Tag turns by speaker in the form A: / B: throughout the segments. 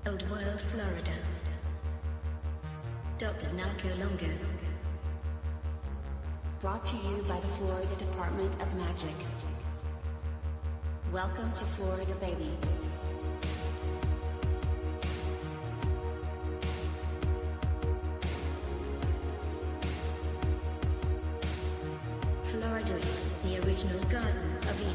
A: Old World, Florida. Dr. Narco Longo.
B: Brought to you by the Florida Department of Magic. Welcome to Florida, baby.
A: Florida is the original Garden of Eden.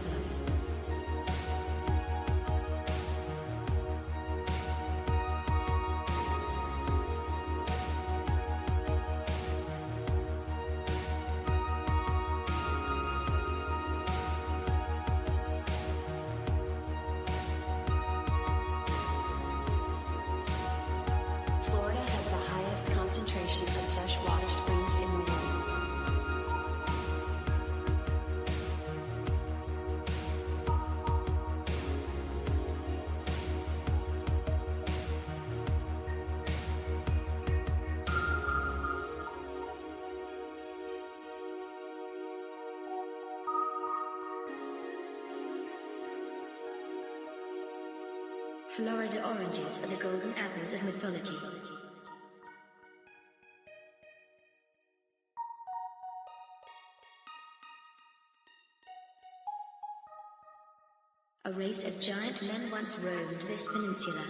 B: Florida has the highest concentration of freshwater springs in the world.
A: Florida oranges are the golden apples of mythology. A race of giant men once roamed this peninsula.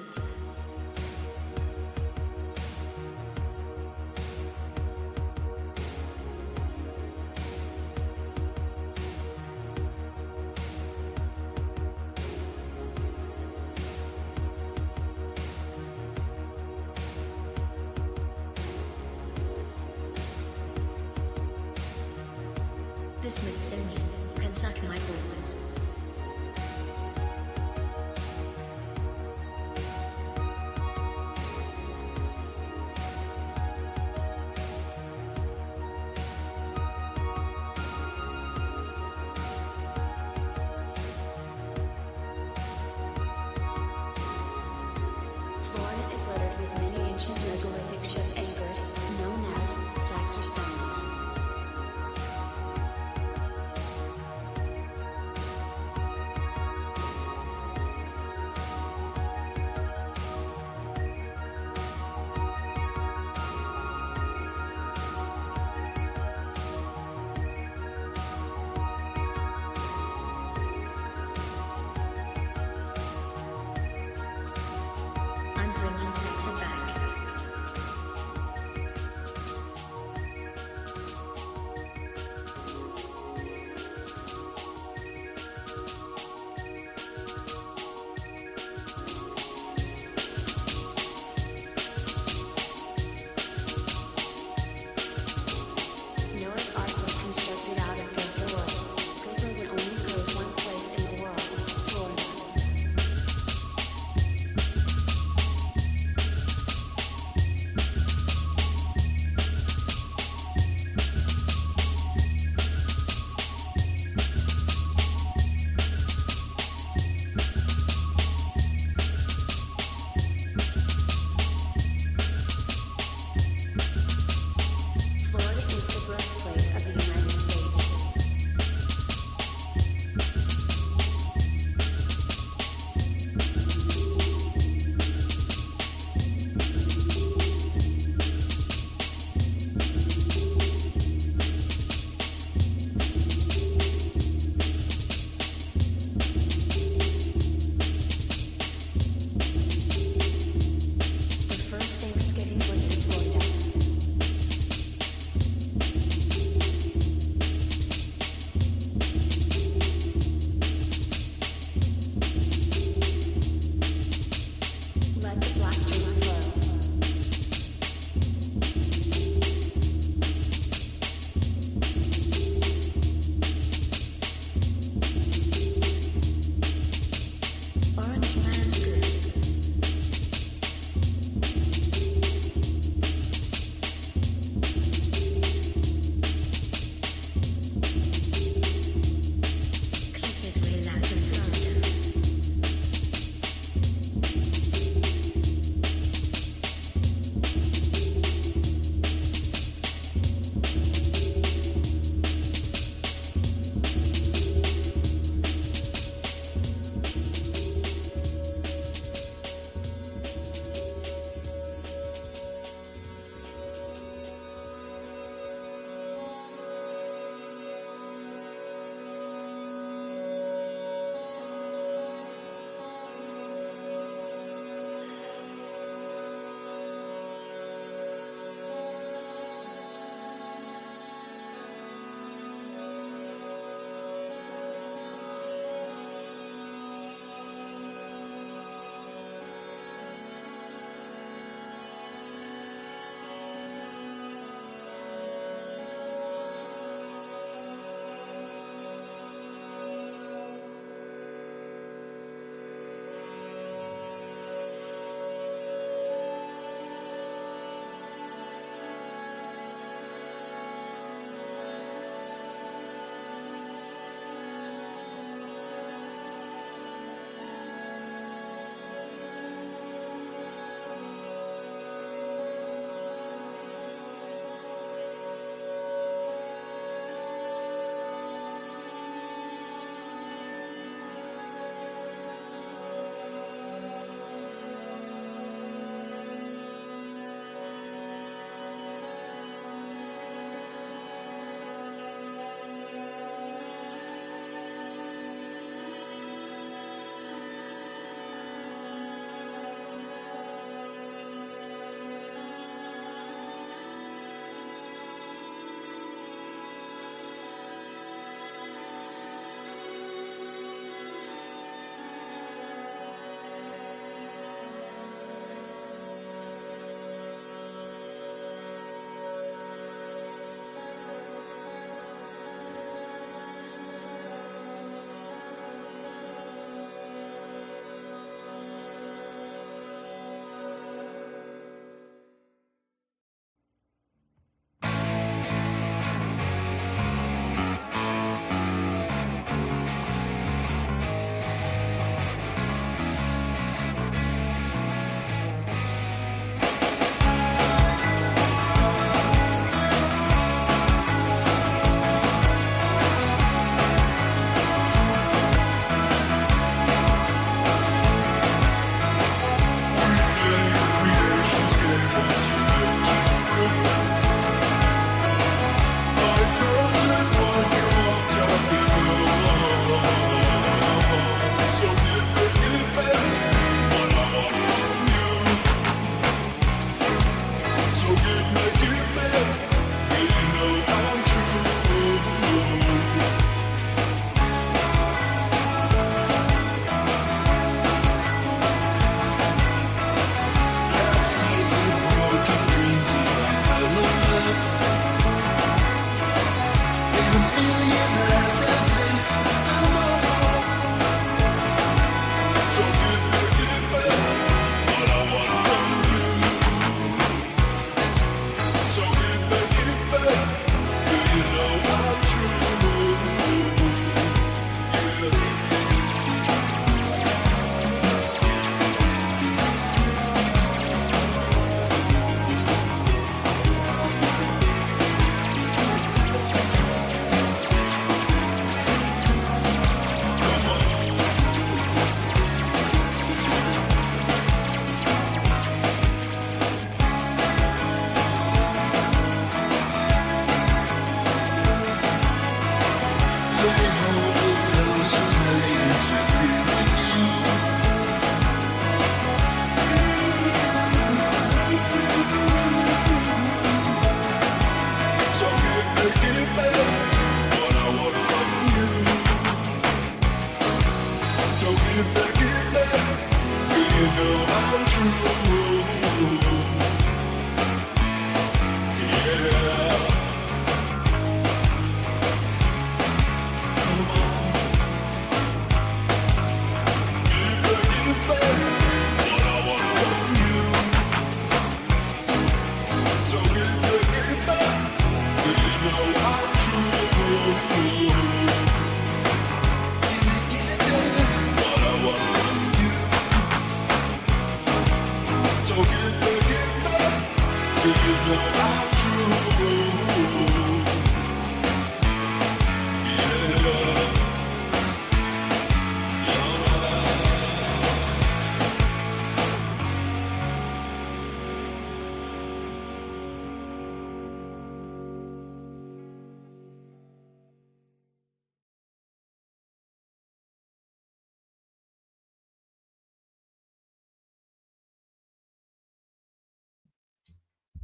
A: The Smithsonian can suck my balls.
B: Florida is littered with many ancient megalithic ship anchors, known as Saxor stones.
A: I'm bringing Saxor back.
B: Noah's Ark was constructed out of gopher wood. Gopher wood only grows one place in the world, Florida.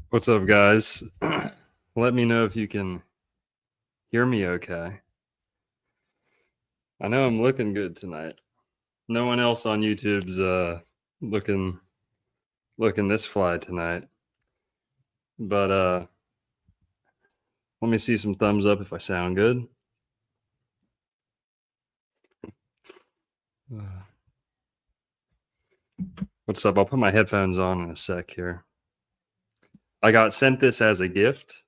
C: What's up, guys? Let me know if you can hear me okay. I know I'm looking good tonight. No one else on YouTube's looking this fly tonight. But let me see some thumbs up if I sound good. What's up? I'll put my headphones on in a sec here. I got sent this as a gift,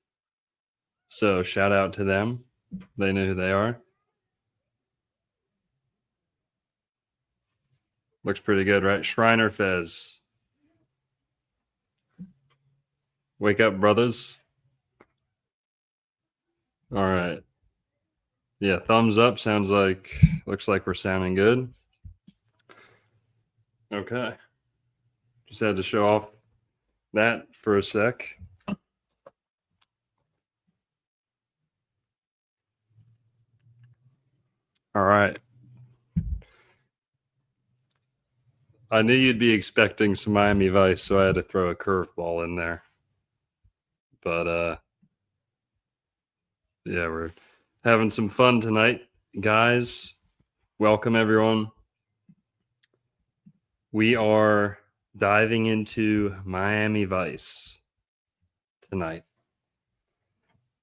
C: so shout out to them. They know who they are. Looks pretty good, right? Shriner Fez. Wake up, brothers. All right. Yeah, thumbs up. Looks like we're sounding good. Okay. Just had to show off that for a sec. All right. I knew you'd be expecting some Miami Vice, so I had to throw a curveball in there. But yeah, we're having some fun tonight, guys. Welcome, everyone. We are diving into Miami Vice tonight.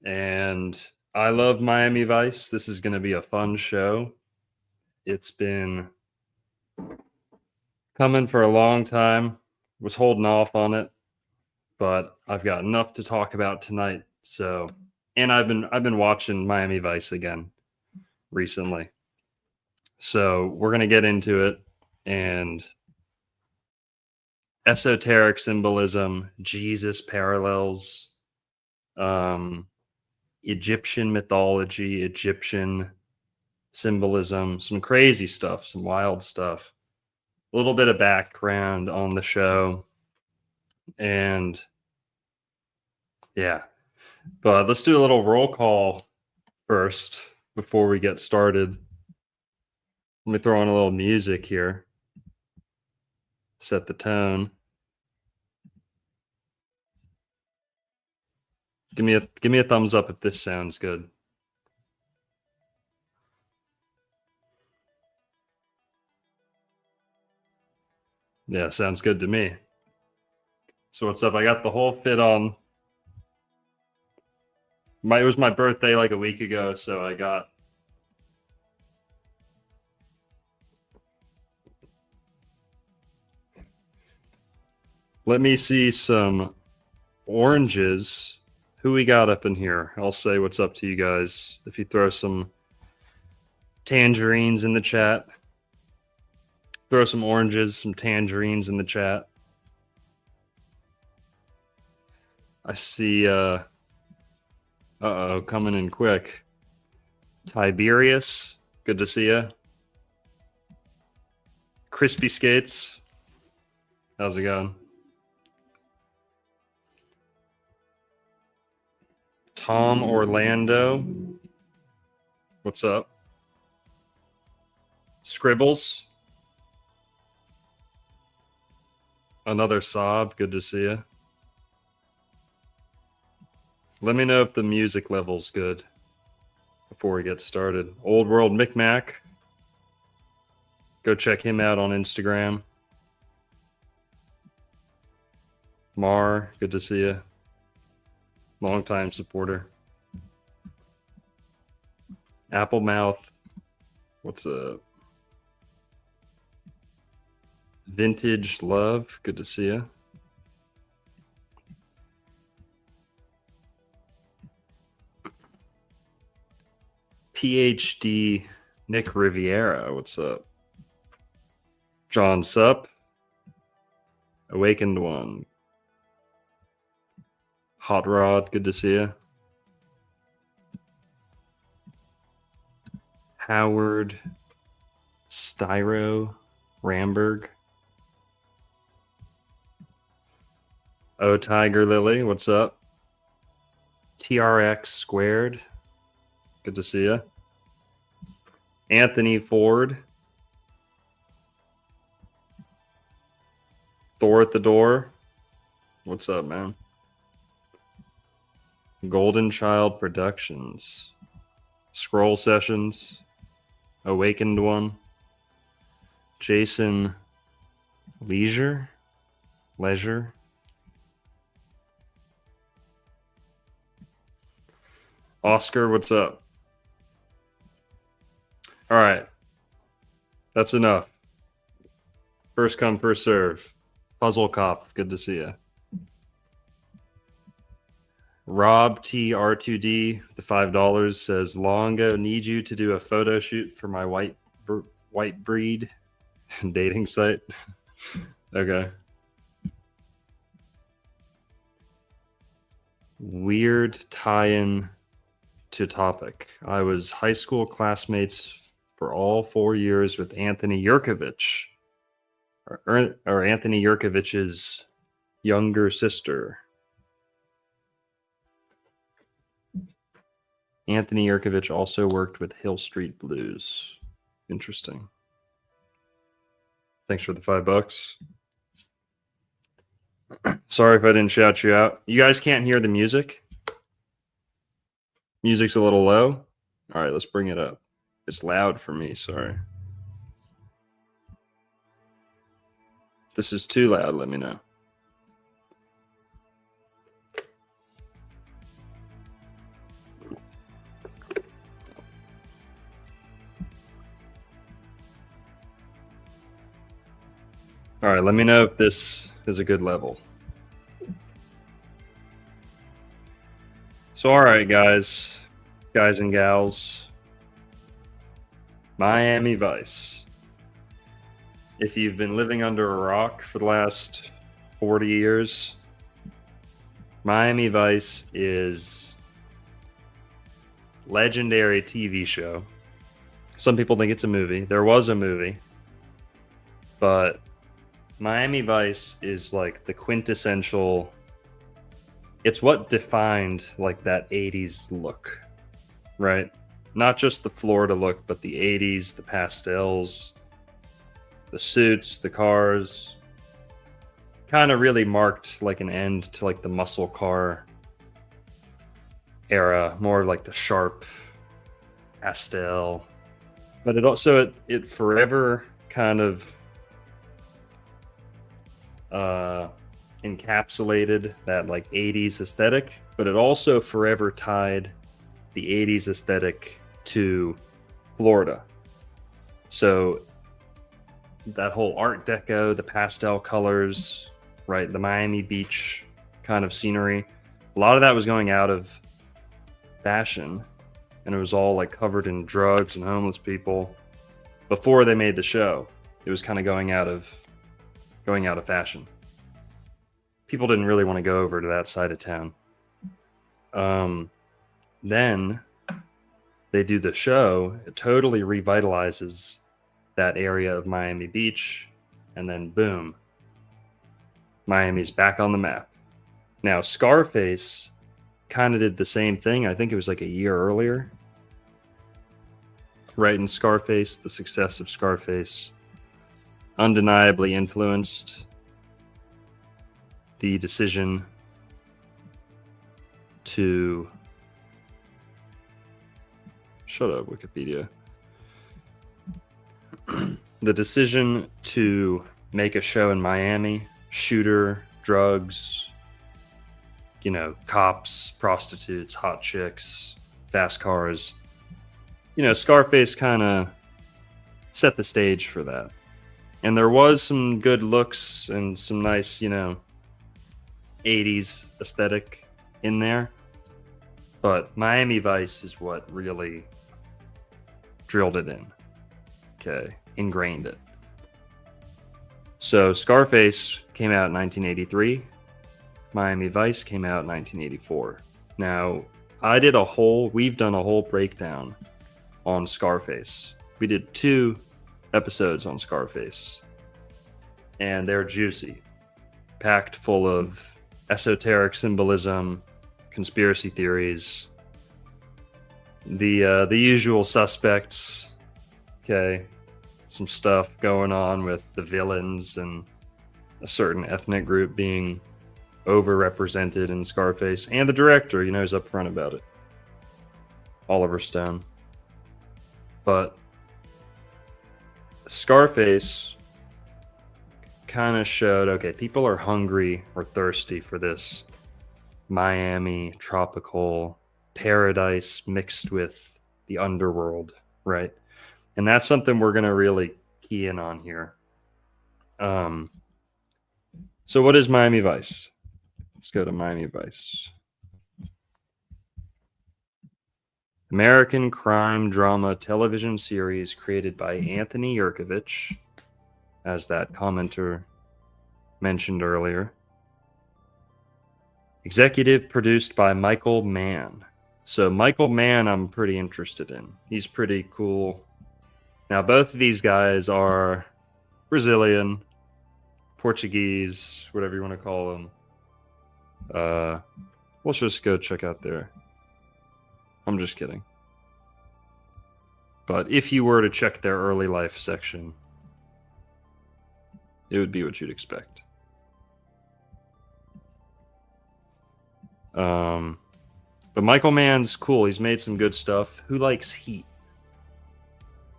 C: And I love Miami Vice. This is going to be a fun show. It's been coming for a long time. Was holding off on it, but I've got enough to talk about tonight. So, and I've been watching Miami Vice again recently. So, we're going to get into it. And esoteric symbolism, Jesus parallels, Egyptian mythology, Egyptian symbolism, some crazy stuff, some wild stuff, a little bit of background on the show. And yeah, but let's do a little roll call first before we get started. Let me throw on a little music here. Set the tone. Give me a thumbs up if this sounds good. Yeah, sounds good to me. So what's up? I got the whole fit on. It was my birthday like a week ago, so I got let me see some oranges. Who we got up in here? I'll say what's up to you guys. If you throw some tangerines in the chat. Throw some oranges, some tangerines in the chat. I see, coming in quick. Tiberius, good to see you. Crispy Skates, how's it going? Tom Orlando, what's up? Scribbles, another Sob, good to see you. Let me know if the music level's good before we get started. Old World Micmac, go check him out on Instagram. Mar, good to see you. Longtime supporter. Applemouth, what's up? Vintage Love, good to see you. PhD Nick Riviera, what's up? John Sup, Awakened One. Hot Rod, good to see you. Howard Styro Ramberg. Oh, Tiger Lily, what's up? TRX Squared, good to see you. Anthony Ford. Thor at the Door, what's up, man? Golden Child Productions. Scroll Sessions. Awakened One. Jason Leisure. Oscar, what's up? All right. That's enough. First come, first serve. Puzzle Cop, good to see you. Rob TR2D, the $5 says, Longo, need you to do a photo shoot for my white breed dating site. Okay. Weird tie-in to topic. I was high school classmates for all 4 years with Anthony Yurkovich, or Anthony Yurkovich's younger sister. Anthony Yurkovich also worked with Hill Street Blues. Interesting. Thanks for the $5. Sorry if I didn't shout you out. You guys can't hear the music? Music's a little low? All right, let's bring it up. It's loud for me, sorry. This is too loud, let me know. All right, let me know if this is a good level. So, all right, guys and gals, Miami Vice. If you've been living under a rock for the last 40 years, Miami Vice is legendary TV show. Some people think it's a movie. There was a movie, but Miami Vice is like the quintessential. It's what defined like that 80s look, right? Not just the Florida look, but the 80s, the pastels, the suits, the cars. Kind of really marked like an end to like the muscle car era, more like the sharp pastel. But it also it forever kind of encapsulated that like 80s aesthetic, but it also forever tied the 80s aesthetic to Florida. So that whole Art Deco, the pastel colors, right, the Miami Beach kind of scenery, a lot of that was going out of fashion, and it was all like covered in drugs and homeless people. Before they made the show, it was kind of going out of fashion. People didn't really want to go over to that side of town. Then they do the show. It totally revitalizes that area of Miami Beach. And then boom, Miami's back on the map. Now, Scarface kind of did the same thing. I think it was like a year earlier. Right, in Scarface, the success of Scarface undeniably influenced the decision to shut up, Wikipedia. The decision to make a show in Miami, shooter drugs, cops, prostitutes, hot chicks, fast cars. Scarface kind of set the stage for that. And there was some good looks and some nice, 80s aesthetic in there. But Miami Vice is what really drilled it in. Okay, ingrained it. So Scarface came out in 1983. Miami Vice came out in 1984. Now, we've done a whole breakdown on Scarface. We did 2 episodes on Scarface. And they're juicy. Packed full of esoteric symbolism, conspiracy theories, the usual suspects. Okay, some stuff going on with the villains and a certain ethnic group being overrepresented in Scarface, and the director, is upfront about it, Oliver Stone. But Scarface kind of showed, okay, people are hungry or thirsty for this Miami tropical paradise mixed with the underworld, right? And that's something we're going to really key in on here. So what is Miami Vice? Let's go to Miami Vice. American crime drama television series created by Anthony Yerkovich, as that commenter mentioned earlier. Executive produced by Michael Mann. So Michael Mann I'm pretty interested in. He's pretty cool. Now both of these guys are Brazilian, Portuguese, whatever you want to call them. Let's just go check out their... I'm just kidding. But if you were to check their early life section, it would be what you'd expect. But Michael Mann's cool. He's made some good stuff. Who likes Heat?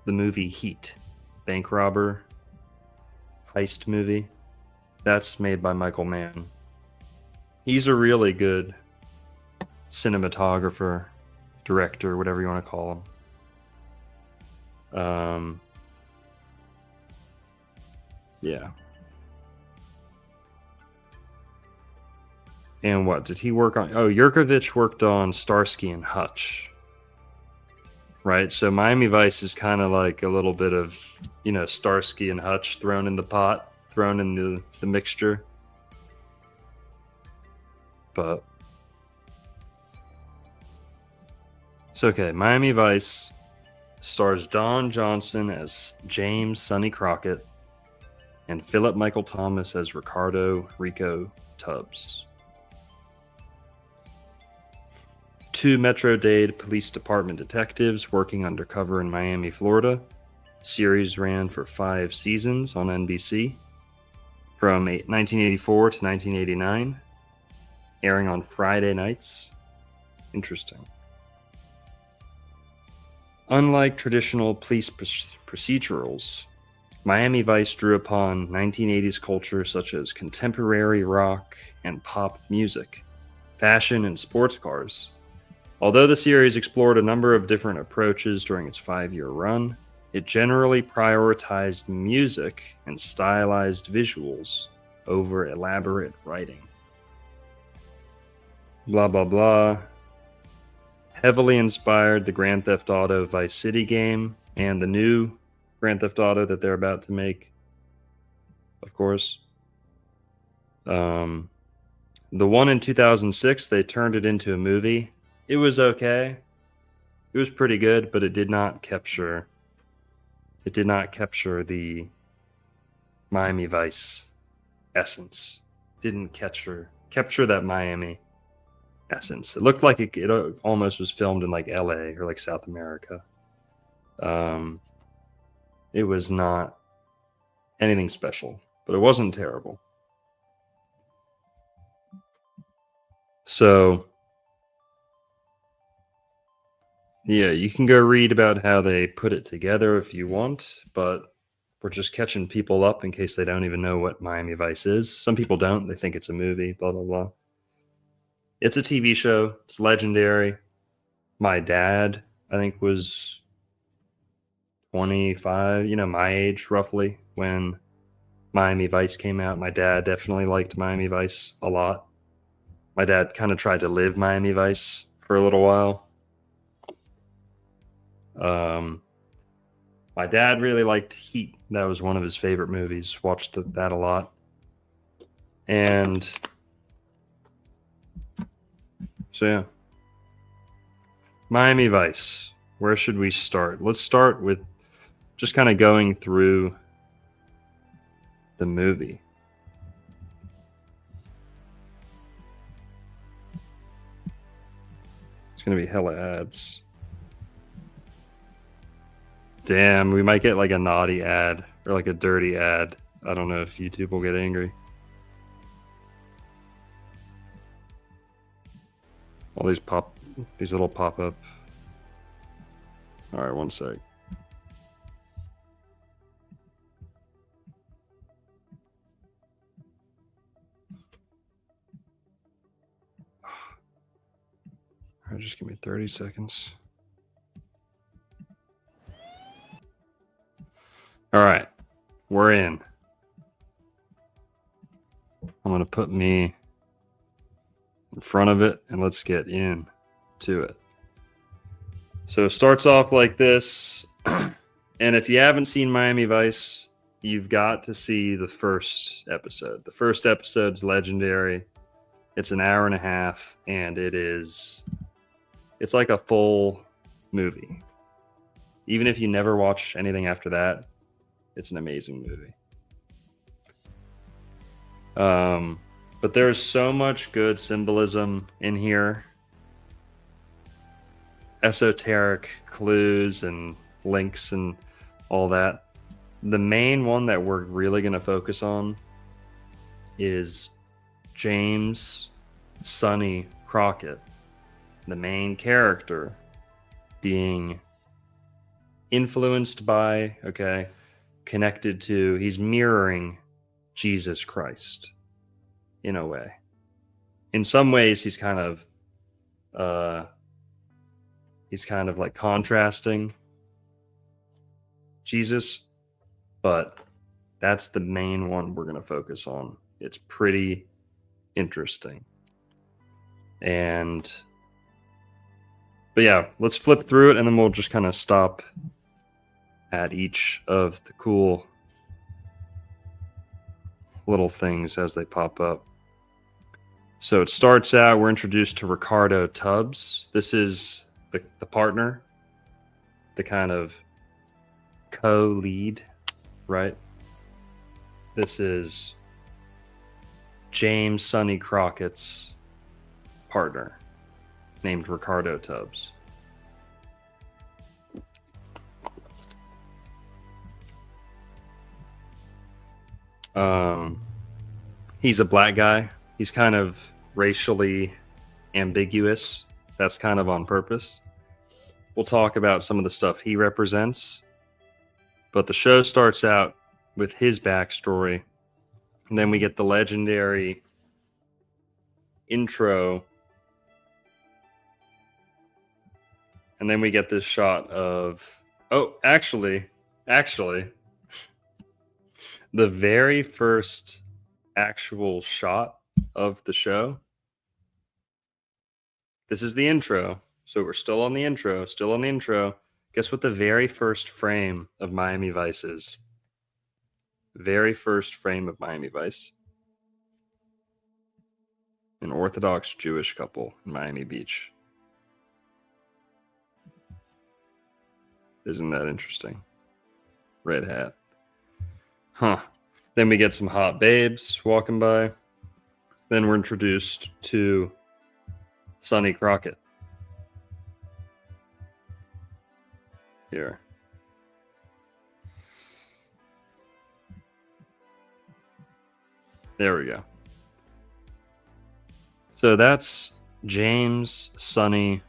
C: The movie Heat. Bank robber. Heist movie. That's made by Michael Mann. He's a really good cinematographer, director, whatever you want to call him. Yeah. And what did he work on? Oh, Yerkovich worked on Starsky and Hutch. Right? So Miami Vice is kind of like a little bit of, Starsky and Hutch thrown in the pot, thrown in the mixture. But it's okay. Miami Vice stars Don Johnson as James Sonny Crockett and Philip Michael Thomas as Ricardo Rico Tubbs. 2 Metro-Dade Police Department detectives working undercover in Miami, Florida. Series ran for 5 seasons on NBC from 1984 to 1989, airing on Friday nights. Interesting. Unlike traditional police procedurals, Miami Vice drew upon 1980s culture such as contemporary rock and pop music, fashion, and sports cars. Although the series explored a number of different approaches during its 5-year run, it generally prioritized music and stylized visuals over elaborate writing. Blah, blah, blah. Heavily inspired the Grand Theft Auto Vice City game and the new Grand Theft Auto that they're about to make, of course. The one in 2006, they turned it into a movie. It was okay. It was pretty good, but it did not capture the Miami Vice essence. Didn't capture that Miami essence. It looked like it almost was filmed in like LA or like South America. It was not anything special, but it wasn't terrible. So yeah, you can go read about how they put it together if you want, but we're just catching people up in case they don't even know what Miami Vice is. Some people don't. They think it's a movie, blah, blah, blah. It's a TV show. It's legendary. My dad, I think, was 25, my age roughly, when Miami Vice came out. My dad definitely liked Miami Vice a lot. My dad kind of tried to live Miami Vice for a little while. My dad really liked Heat. That was one of his favorite movies. Watched that a lot. And so, yeah. Miami Vice. Where should we start? Let's start with just kind of going through the movie. It's going to be hella ads. Damn, we might get like a naughty ad or like a dirty ad. I don't know if YouTube will get angry. All these little pop up. All right, one sec. All right, just give me 30 seconds. All right, we're in. I'm going to put me in front of it and let's get into it. So it starts off like this. And if you haven't seen Miami Vice, you've got to see the first episode. The first episode's legendary. It's an hour and a half, and it's like a full movie. Even if you never watch anything after that, it's an amazing movie. But there's so much good symbolism in here. Esoteric clues and links and all that. The main one that we're really going to focus on is James Sonny Crockett, the main character, being influenced by, connected to, he's mirroring Jesus Christ in a way. In some ways, he's kind of like contrasting Jesus, but that's the main one we're going to focus on. It's pretty interesting. But yeah, let's flip through it and then we'll just kind of stop at each of the cool little things as they pop up. So it starts out, we're introduced to Ricardo Tubbs. This is the partner, the kind of co-lead, right? This is James Sonny Crockett's partner, named Ricardo Tubbs. He's a black guy. He's kind of racially ambiguous. That's kind of on purpose. We'll talk about some of the stuff he represents. But the show starts out with his backstory. And then we get the legendary intro. And then we get this shot of... Oh, actually, the very first actual shot of the show. This is the intro. So we're still on the intro. Guess what the very first frame of Miami Vice is? Very first frame of Miami Vice. An Orthodox Jewish couple in Miami Beach. Isn't that interesting? Red hat. Huh. Then we get some hot babes walking by. Then we're introduced to Sonny Crockett. Here. There we go. So that's James Sonny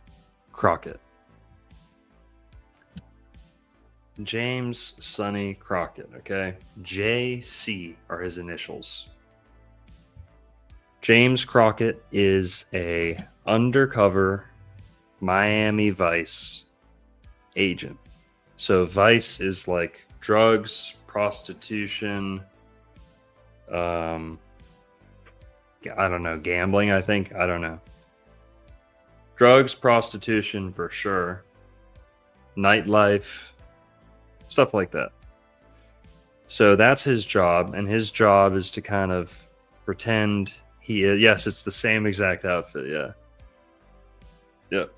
C: Crockett. James Sonny Crockett, okay? JC are his initials. James Crockett is a undercover Miami Vice agent. So Vice is like drugs, prostitution, I don't know, gambling, I think. I don't know. Drugs, prostitution for sure. Nightlife, stuff like that. So that's his job, and his job is to kind of pretend he is. Yes, it's the same exact outfit, yeah. Yep.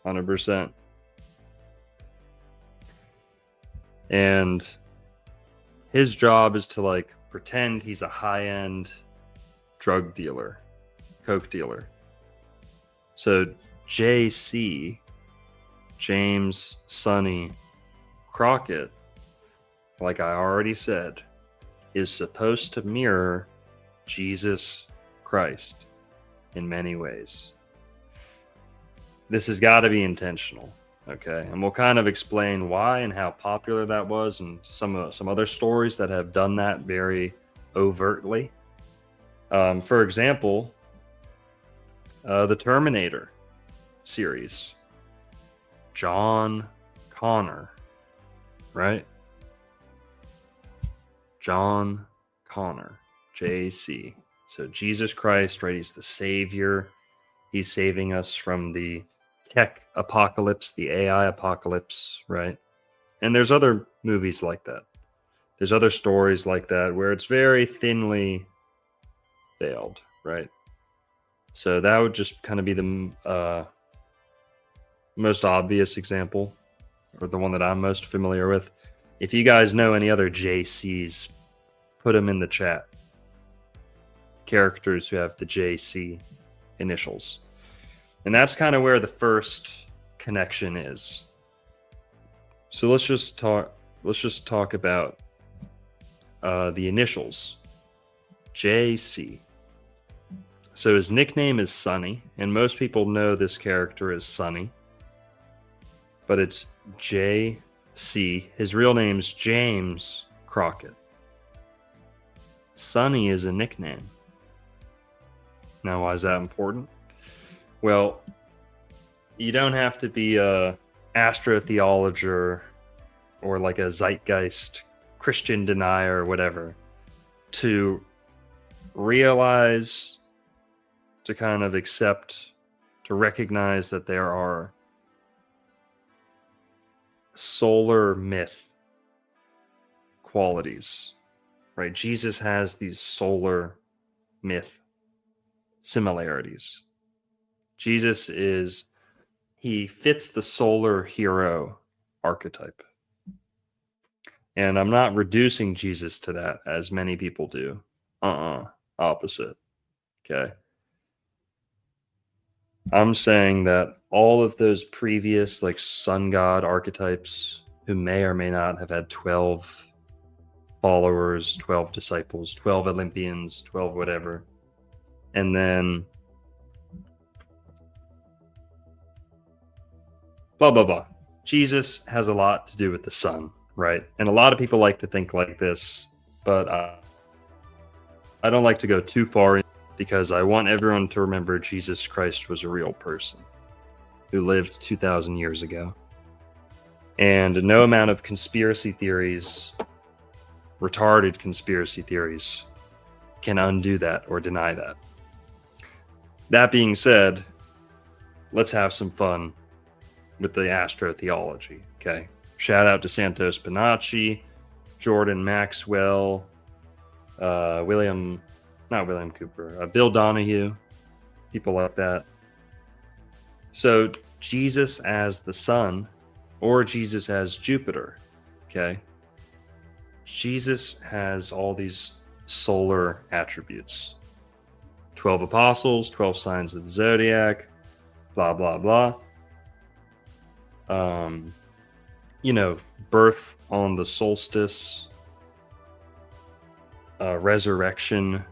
C: 100%. And his job is to like pretend he's a high-end drug dealer, coke dealer. So JC, James Sonny Crockett, like I already said, is supposed to mirror Jesus Christ in many ways. This has got to be intentional, okay? And we'll kind of explain why and how popular that was, and some other stories that have done that very overtly. For example, the Terminator series, John Connor, right? John Connor, JC. So Jesus Christ, right? He's the savior. He's saving us from the tech apocalypse, the AI apocalypse, right? And there's other movies like that. There's other stories like that where it's very thinly veiled, right? So that would just kind of be the most obvious example, or the one that I'm most familiar with. If you guys know any other JCs, put them in the chat. Characters who have the JC initials. And that's kind of where the first connection is. So let's just talk about the initials. JC. So his nickname is Sonny, and most people know this character as Sonny. But it's JC. His real name's James Crockett. Sonny is a nickname. Now, why is that important? Well, you don't have to be a astrotheologer or like a zeitgeist Christian denier or whatever to realize, to kind of accept, to recognize that there are solar myth qualities, right? Jesus has these solar myth similarities. Jesus he fits the solar hero archetype. And I'm not reducing Jesus to that, as many people do. Opposite. Okay. I'm saying that all of those previous like sun god archetypes who may or may not have had 12 followers, 12 disciples, 12 Olympians, 12 whatever. And then blah, blah, blah. Jesus has a lot to do with the sun, right? And a lot of people like to think like this, but I don't like to go too far because I want everyone to remember Jesus Christ was a real person who lived 2,000 years ago. And no amount of conspiracy theories, retarded conspiracy theories, can undo that or deny that. That being said, let's have some fun with the astrotheology, okay? Shout out to Santos Bonacci, Jordan Maxwell, Bill Donahue, people like that. So Jesus as the sun, or Jesus as Jupiter, okay? Jesus has all these solar attributes. 12 apostles, 12 signs of the zodiac, blah, blah, blah. Birth on the solstice, resurrection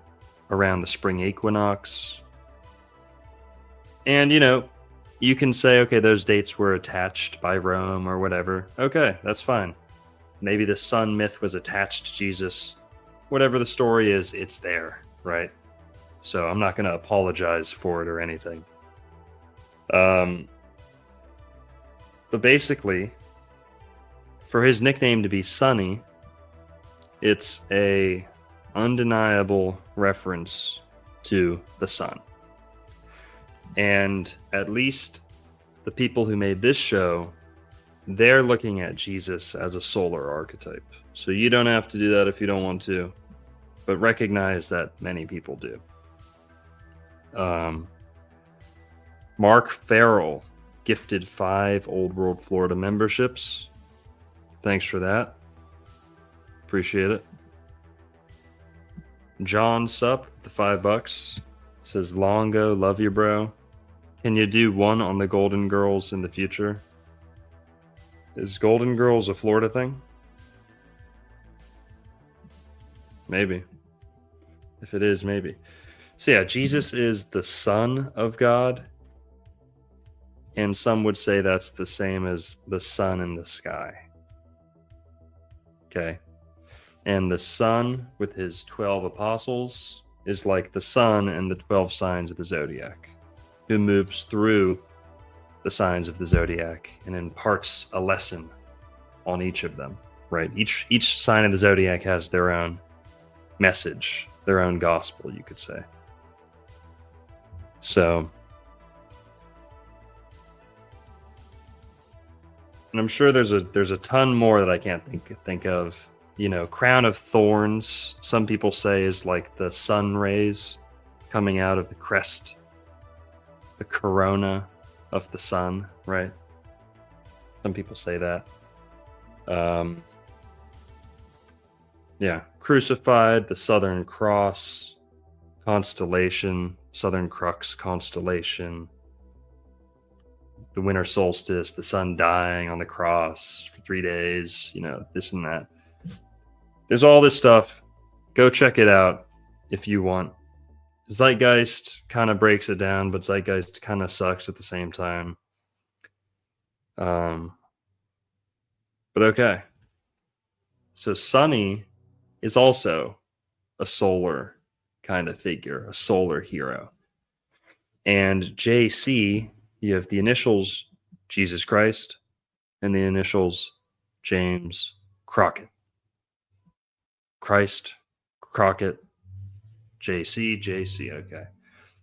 C: around the spring equinox. And, you can say, okay, those dates were attached by Rome or whatever. Okay, that's fine. Maybe the sun myth was attached to Jesus. Whatever the story is, it's there, right? So I'm not going to apologize for it or anything. But basically, for his nickname to be Sunny, it's a undeniable reference to the sun. And at least the people who made this show, they're looking at Jesus as a solar archetype. So you don't have to do that if you don't want to, but recognize that many people do. Mark Farrell gifted 5 Old World Florida memberships. Thanks for that. Appreciate it. John Sup, the $5, says, Longo, love you, bro. Can you do one on the Golden Girls in the future? Is Golden Girls a Florida thing? Maybe. If it is, maybe. So yeah, Jesus is the Son of God. And some would say that's the same as the sun in the sky. Okay. And the sun with his 12 apostles is like the sun and the 12 signs of the zodiac, who moves through the signs of the zodiac and imparts a lesson on each of them, right? Each sign of the zodiac has their own message, their own gospel, you could say. So, and I'm sure there's a ton more that I can't think of. You know, crown of thorns, some people say, is like the sun rays coming out of the crest, the corona of the sun, right? Some people say that. Yeah, crucified, the Southern Cross, constellation, Southern Crux constellation, the winter solstice, the sun dying on the cross for 3 days, you know, this and that. There's all this stuff. Go check it out if you want. Zeitgeist kind of breaks it down, but Zeitgeist kind of sucks at the same time. But okay. So Sunny is also a solar kind of figure, a solar hero. And JC, you have the initials Jesus Christ and the initials James Crockett. Christ, Crockett, JC, okay.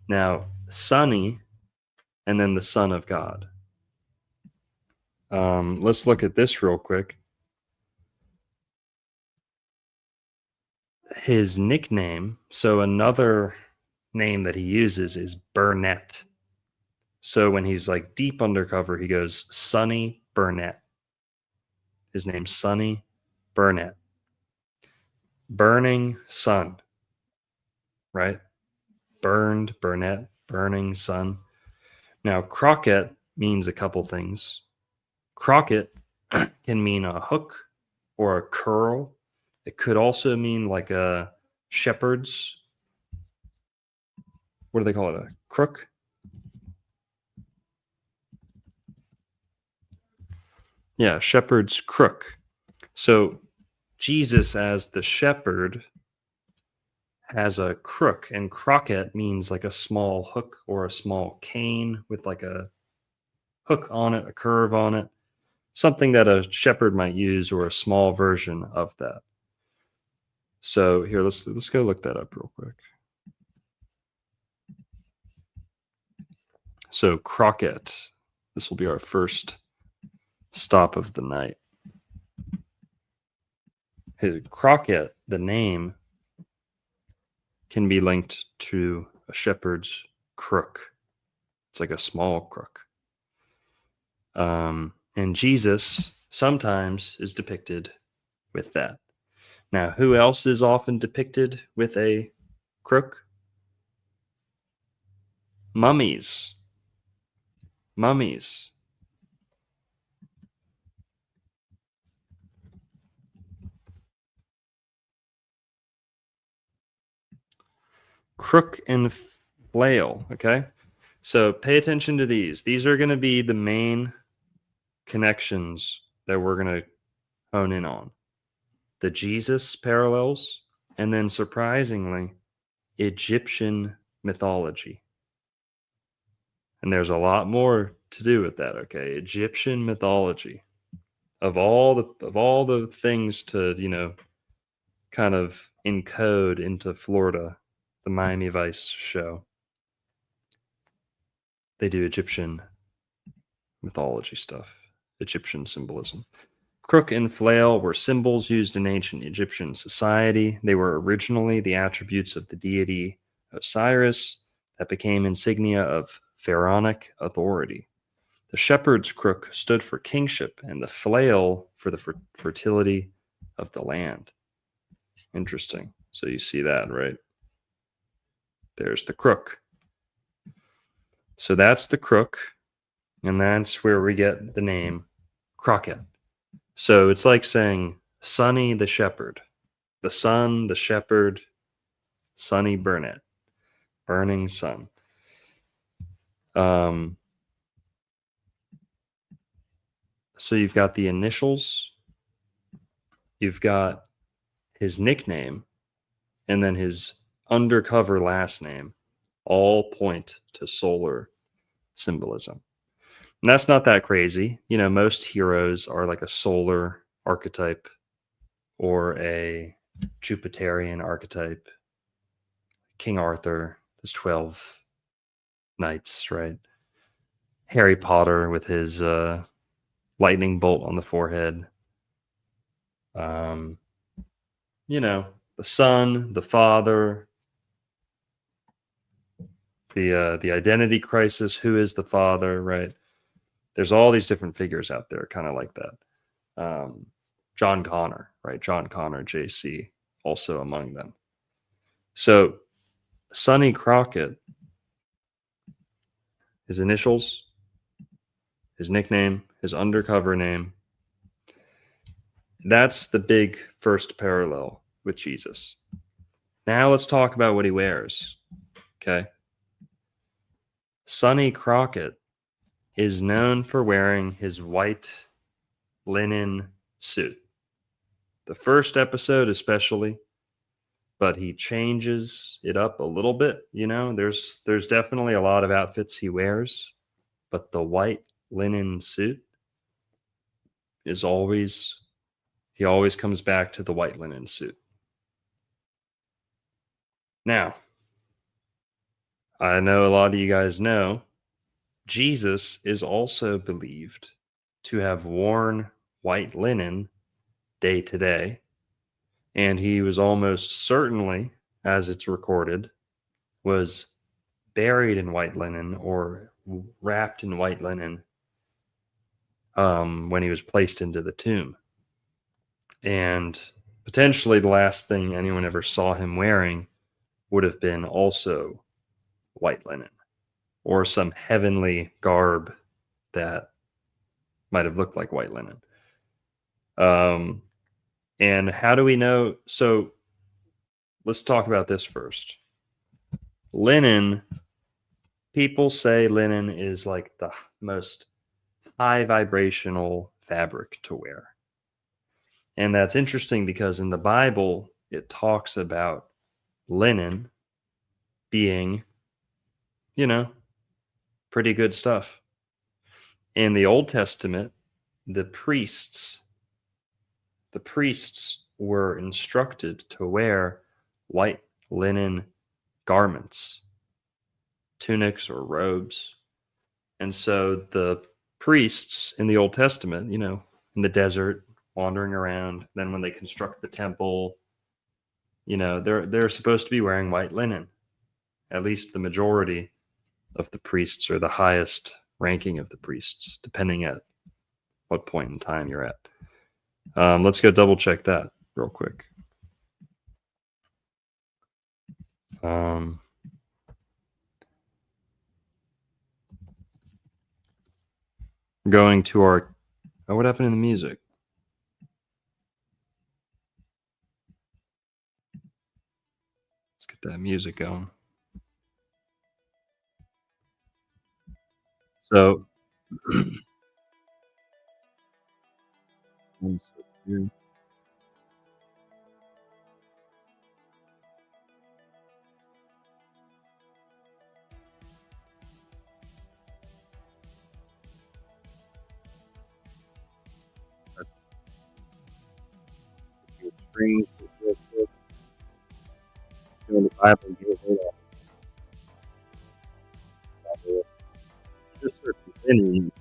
C: Now, Sunny, and then the Son of God. Let's look at this real quick. His nickname, so another name that he uses is Burnett. So when he's like deep undercover, he goes Sunny Burnett. His name's Sunny Burnett. Burning sun, right? Burned, Burnett, burning sun. Now, Crockett means a couple things. Crockett can mean a hook or a curl. It could also mean like a shepherd's, what do they call it? A crook? Yeah, shepherd's crook. So Jesus as the shepherd has a crook, and Crockett means like a small hook or a small cane with like a hook on it, a curve on it, something that a shepherd might use, or a small version of that. So here, let's go look that up real quick. So Crockett, this will be our first stop of the night. His Crockett, the name, can be linked to a shepherd's crook. It's like a small crook. And Jesus sometimes is depicted with that. Now, who else is often depicted with a crook? Mummies. Mummies. Crook and flail, okay? So pay attention to these. These are going to be the main connections that we're going to hone in on. The Jesus parallels, and then surprisingly, Egyptian mythology. And there's a lot more to do with that, okay? Egyptian mythology. Of all the things to, kind of encode into Florida, the Miami Vice show, they do Egyptian mythology stuff, Egyptian symbolism. Crook and flail were symbols used in ancient Egyptian society. They were originally the attributes of the deity Osiris that became insignia of pharaonic authority. The shepherd's crook stood for kingship, and the flail for the fertility of the land. Interesting. So you see that, right? There's the crook. So that's the crook, and that's where we get the name Crockett. So it's like saying Sonny the shepherd. The sun, the shepherd, Sonny Burnett. Burning sun. So you've got the initials, you've got his nickname, and then his undercover last name all point to solar symbolism. And that's not that crazy. Most heroes are like a solar archetype or a Jupiterian archetype. King Arthur, there's 12 knights, right? Harry Potter with his lightning bolt on the forehead. The son, the father, the identity crisis. Who is the father, right? There's all these different figures out there, kind of like that. John Connor, right? John Connor, JC, also among them. So, Sonny Crockett, his initials, his nickname, his undercover name. That's the big first parallel with Jesus. Now let's talk about what he wears. Okay. Sonny Crockett is known for wearing his white linen suit. The first episode especially, but he changes it up a little bit. There's definitely a lot of outfits he wears, but the white linen suit is he always comes back to the white linen suit. Now, I know a lot of you guys know Jesus is also believed to have worn white linen day to day, and he was almost certainly, as it's recorded, was buried in white linen or wrapped in white linen when he was placed into the tomb. And potentially the last thing anyone ever saw him wearing would have been also white linen or some heavenly garb that might have looked like white linen. And how do we know? So let's talk about this first. Linen, people say linen is like the most high vibrational fabric to wear. And that's interesting because in the Bible, it talks about linen being, pretty good stuff. In the Old Testament, the priests were instructed to wear white linen garments, tunics or robes. And so the priests in the Old Testament, in the desert, wandering around, then when they construct the temple, they're supposed to be wearing white linen. At least the majority of the priests, or the highest ranking of the priests, depending at what point in time you're at. Let's go double check that real quick. Going to our... Oh, what happened in the music? Let's get that music going. So, one sec here. Screen real quick. Doing the Bible and give it all. Just search within.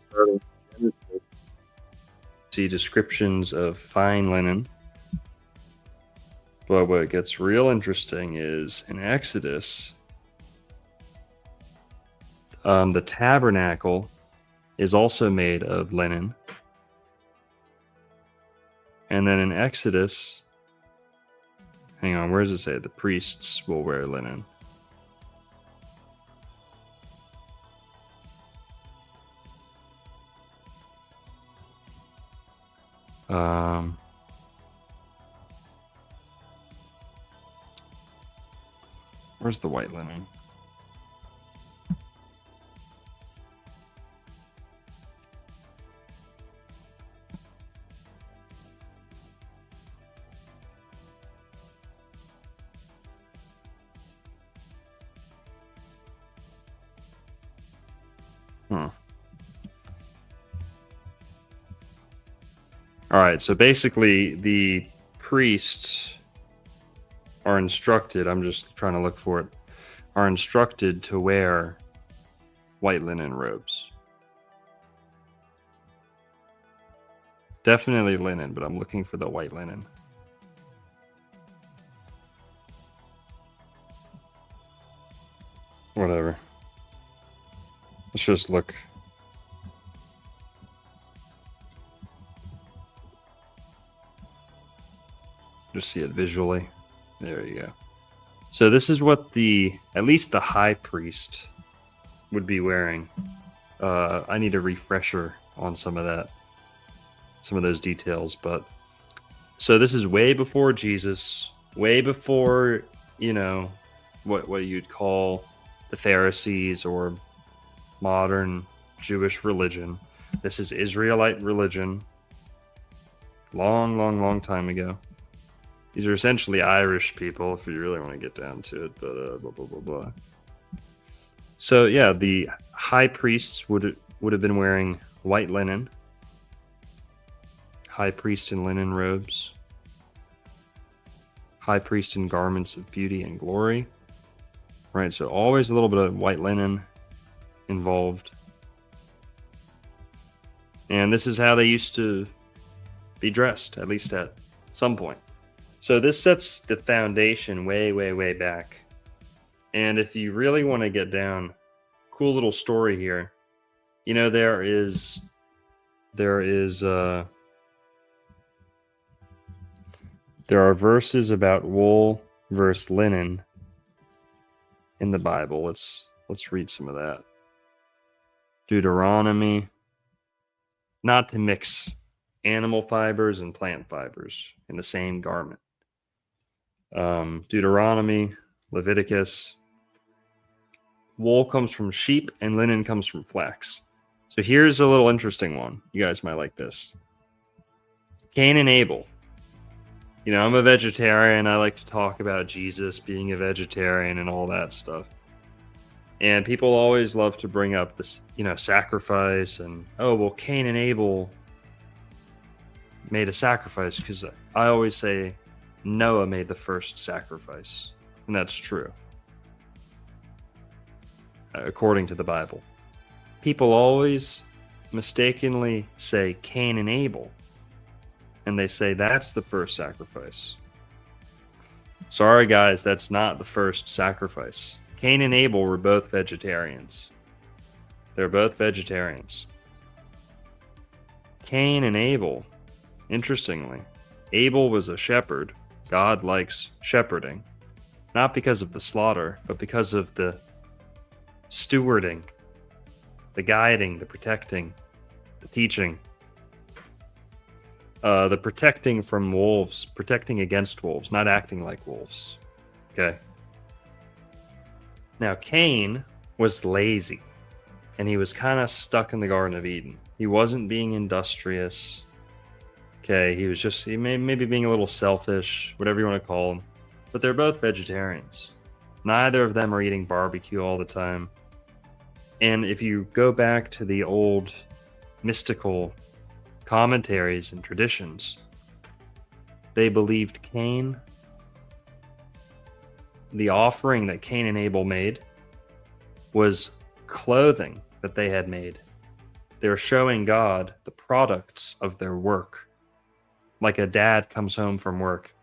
C: Starting Genesis. See descriptions of fine linen. But what gets real interesting is in Exodus, the tabernacle is also made of linen. And then in Exodus, hang on, where does it say? The priests will wear linen. Where's the white linen? All right, so basically the priests are instructed, I'm just trying to look for it, are instructed to wear white linen robes. Definitely linen, but I'm looking for the white linen. Whatever. Let's just look. Just see it visually. There you go. So this is what at least the high priest would be wearing. I need a refresher on some of those details, but so this is way before Jesus, way before, what you'd call the Pharisees or modern Jewish religion. This is Israelite religion. Long time ago. These are essentially Irish people, if you really want to get down to it, but blah, blah, blah, blah. So, yeah, the high priests would have been wearing white linen. High priest in linen robes. High priest in garments of beauty and glory. Right, so always a little bit of white linen involved. And this is how they used to be dressed, at least at some point. So this sets the foundation way back. And if you really want to get down, cool little story here. There are verses about wool versus linen in the Bible. Let's read some of that. Deuteronomy, not to mix animal fibers and plant fibers in the same garment. Deuteronomy, Leviticus. Wool comes from sheep and linen comes from flax. So here's a little interesting one. You guys might like this. Cain and Abel. I'm a vegetarian. I like to talk about Jesus being a vegetarian and all that stuff. And people always love to bring up this, sacrifice and, Cain and Abel made a sacrifice, because I always say Noah made the first sacrifice. And that's true. According to the Bible. People always mistakenly say Cain and Abel. And they say that's the first sacrifice. Sorry, guys, that's not the first sacrifice. Cain and Abel were both vegetarians. They're both vegetarians. Cain and Abel, interestingly, Abel was a shepherd. God likes shepherding. Not because of the slaughter, but because of the stewarding, the guiding, the protecting, the teaching. The protecting from wolves, protecting against wolves, not acting like wolves. Okay. Now, Cain was lazy, and he was kind of stuck in the Garden of Eden. He wasn't being industrious. Okay, he maybe being a little selfish, whatever you want to call him. But they're both vegetarians. Neither of them are eating barbecue all the time. And if you go back to the old mystical commentaries and traditions, they believed Cain, the offering that Cain and Abel made, was clothing that they had made. They're showing God the products of their work. Like a dad comes home from work.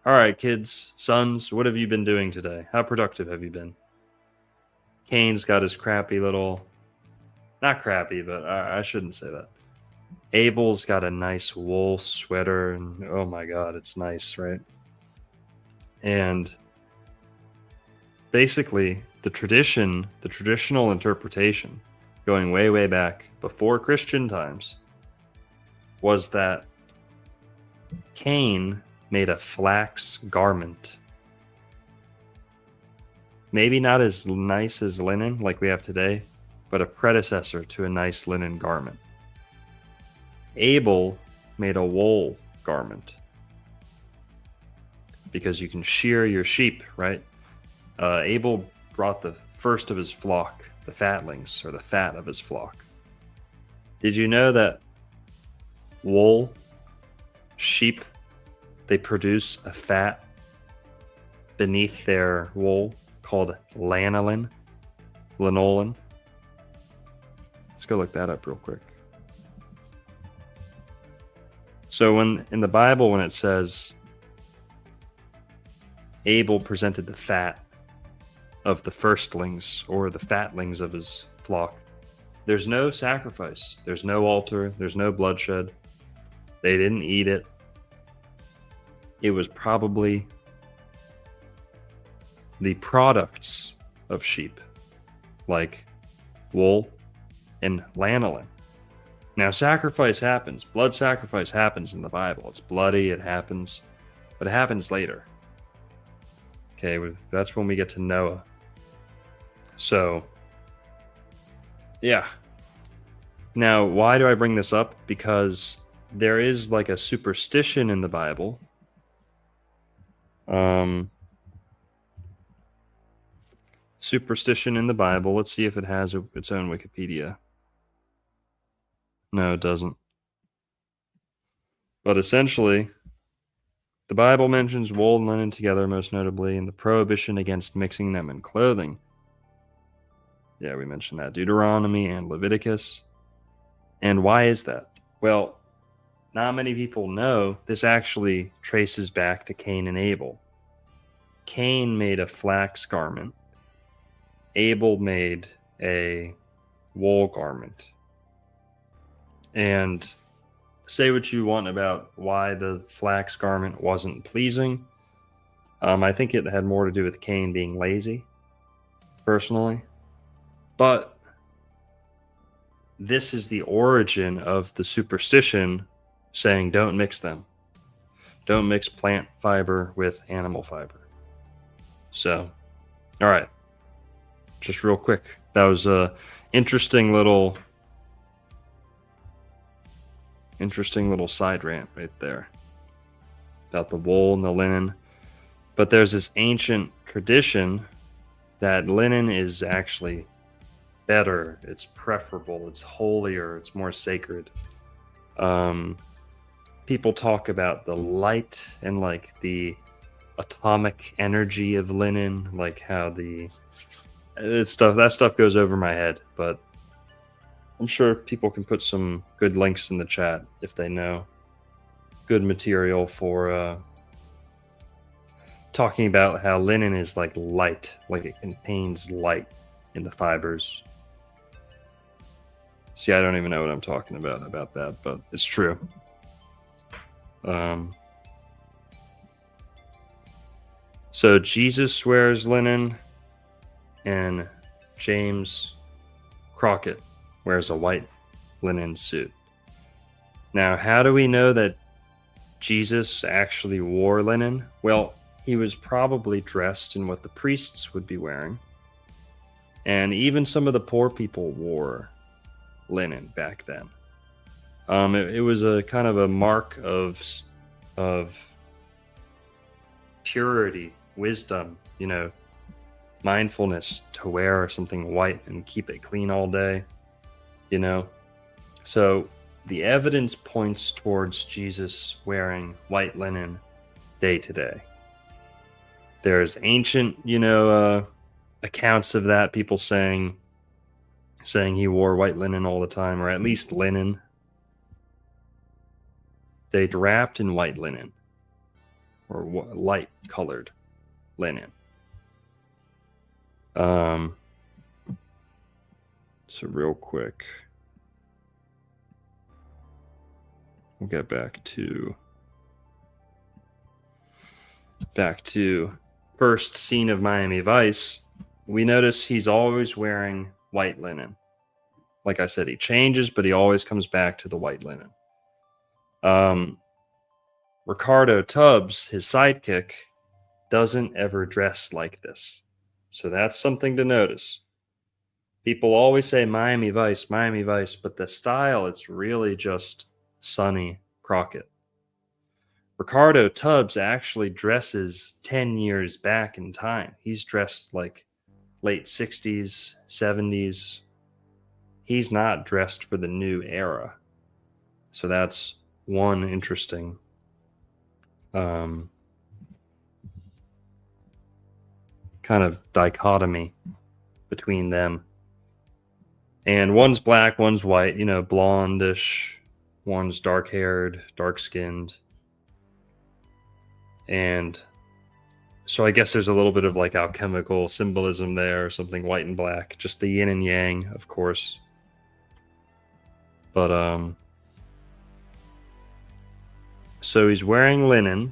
C: All right, kids, sons, what have you been doing today? How productive have you been? Cain's got his crappy little, not crappy, but I shouldn't say that. Abel's got a nice wool sweater, and oh my God, it's nice, right? And basically, the traditional interpretation, going way, way back before Christian times, was that Cain made a flax garment. Maybe not as nice as linen like we have today, but a predecessor to a nice linen garment. Abel made a wool garment because you can shear your sheep, right? Abel brought the first of his flock, the fatlings, or the fat of his flock. Did you know that wool, sheep, they produce a fat beneath their wool called lanolin? Lanolin. Let's go look that up real quick. So when in the Bible, when it says Abel presented the fat of the firstlings or the fatlings of his flock, there's no sacrifice, there's no altar, there's no bloodshed. They didn't eat it. It was probably the products of sheep, like wool and lanolin. Now, sacrifice happens. Blood sacrifice happens in the Bible. It's bloody, it happens, but it happens later. Okay, that's when we get to Noah. So, yeah. Now, why do I bring this up? Because there is like a superstition in the Bible. Superstition in the Bible. Let's see if it has its own Wikipedia. No, it doesn't. But essentially, the Bible mentions wool and linen together, most notably, and the prohibition against mixing them in clothing. Yeah, we mentioned that. Deuteronomy and Leviticus. And why is that? Well, not many people know this actually traces back to Cain and Abel. Cain made a flax garment. Abel made a wool garment. And say what you want about why the flax garment wasn't pleasing. I think it had more to do with Cain being lazy, personally. But this is the origin of the superstition saying don't mix them. Don't mix plant fiber with animal fiber. So, all right. Just real quick. That was a interesting little side rant right there about the wool and the linen. But there's this ancient tradition that linen is actually better, it's preferable, it's holier, it's more sacred. People talk about the light and like the atomic energy of linen, like how that stuff goes over my head, but I'm sure people can put some good links in the chat if they know good material for talking about how linen is like light, like it contains light in the fibers. See, I don't even know what I'm talking about that, but it's true. So Jesus wears linen, and James Crockett wears a white linen suit. Now, how do we know that Jesus actually wore linen? Well, he was probably dressed in what the priests would be wearing. And even some of the poor people wore linen back then. It was a kind of a mark of purity, wisdom, mindfulness to wear something white and keep it clean all day, So the evidence points towards Jesus wearing white linen day to day. There's ancient, accounts of that, people saying he wore white linen all the time, or at least linen. They wrapped in white linen, or light colored linen. So real quick, we'll get back to first scene of Miami Vice. We notice he's always wearing white linen. Like I said, he changes, but he always comes back to the white linen. Ricardo Tubbs, his sidekick, doesn't ever dress like this. So that's something to notice. People always say Miami Vice, but the style, it's really just Sonny Crockett. Ricardo Tubbs actually dresses 10 years back in time. He's dressed like late 60s, 70s. He's not dressed for the new era. So that's one interesting kind of dichotomy between them. And one's black, one's white, blondish. One's dark-haired, dark-skinned. And so I guess there's a little bit of like alchemical symbolism there, something white and black, just the yin and yang, of course. But so he's wearing linen,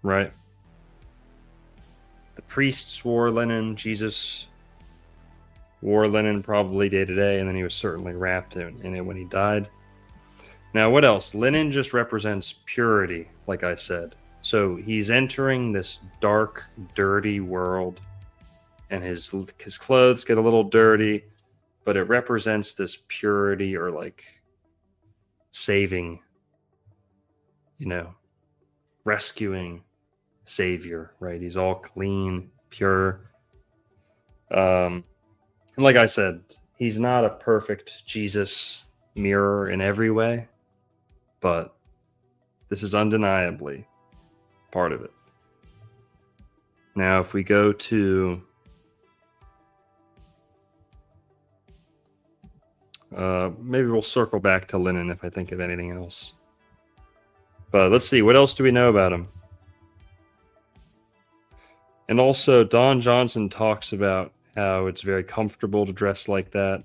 C: right? The priests wore linen. Jesus wore linen probably day to day, and then he was certainly wrapped in it when he died. Now, what else? Linen just represents purity, like I said. So he's entering this dark, dirty world, and his clothes get a little dirty, but it represents this purity, or like saving, rescuing savior, right? He's all clean, pure. And like I said, he's not a perfect Jesus mirror in every way, but this is undeniably part of it. Now, if we go to maybe we'll circle back to linen if I think of anything else. But let's see, what else do we know about him? And also, Don Johnson talks about how it's very comfortable to dress like that.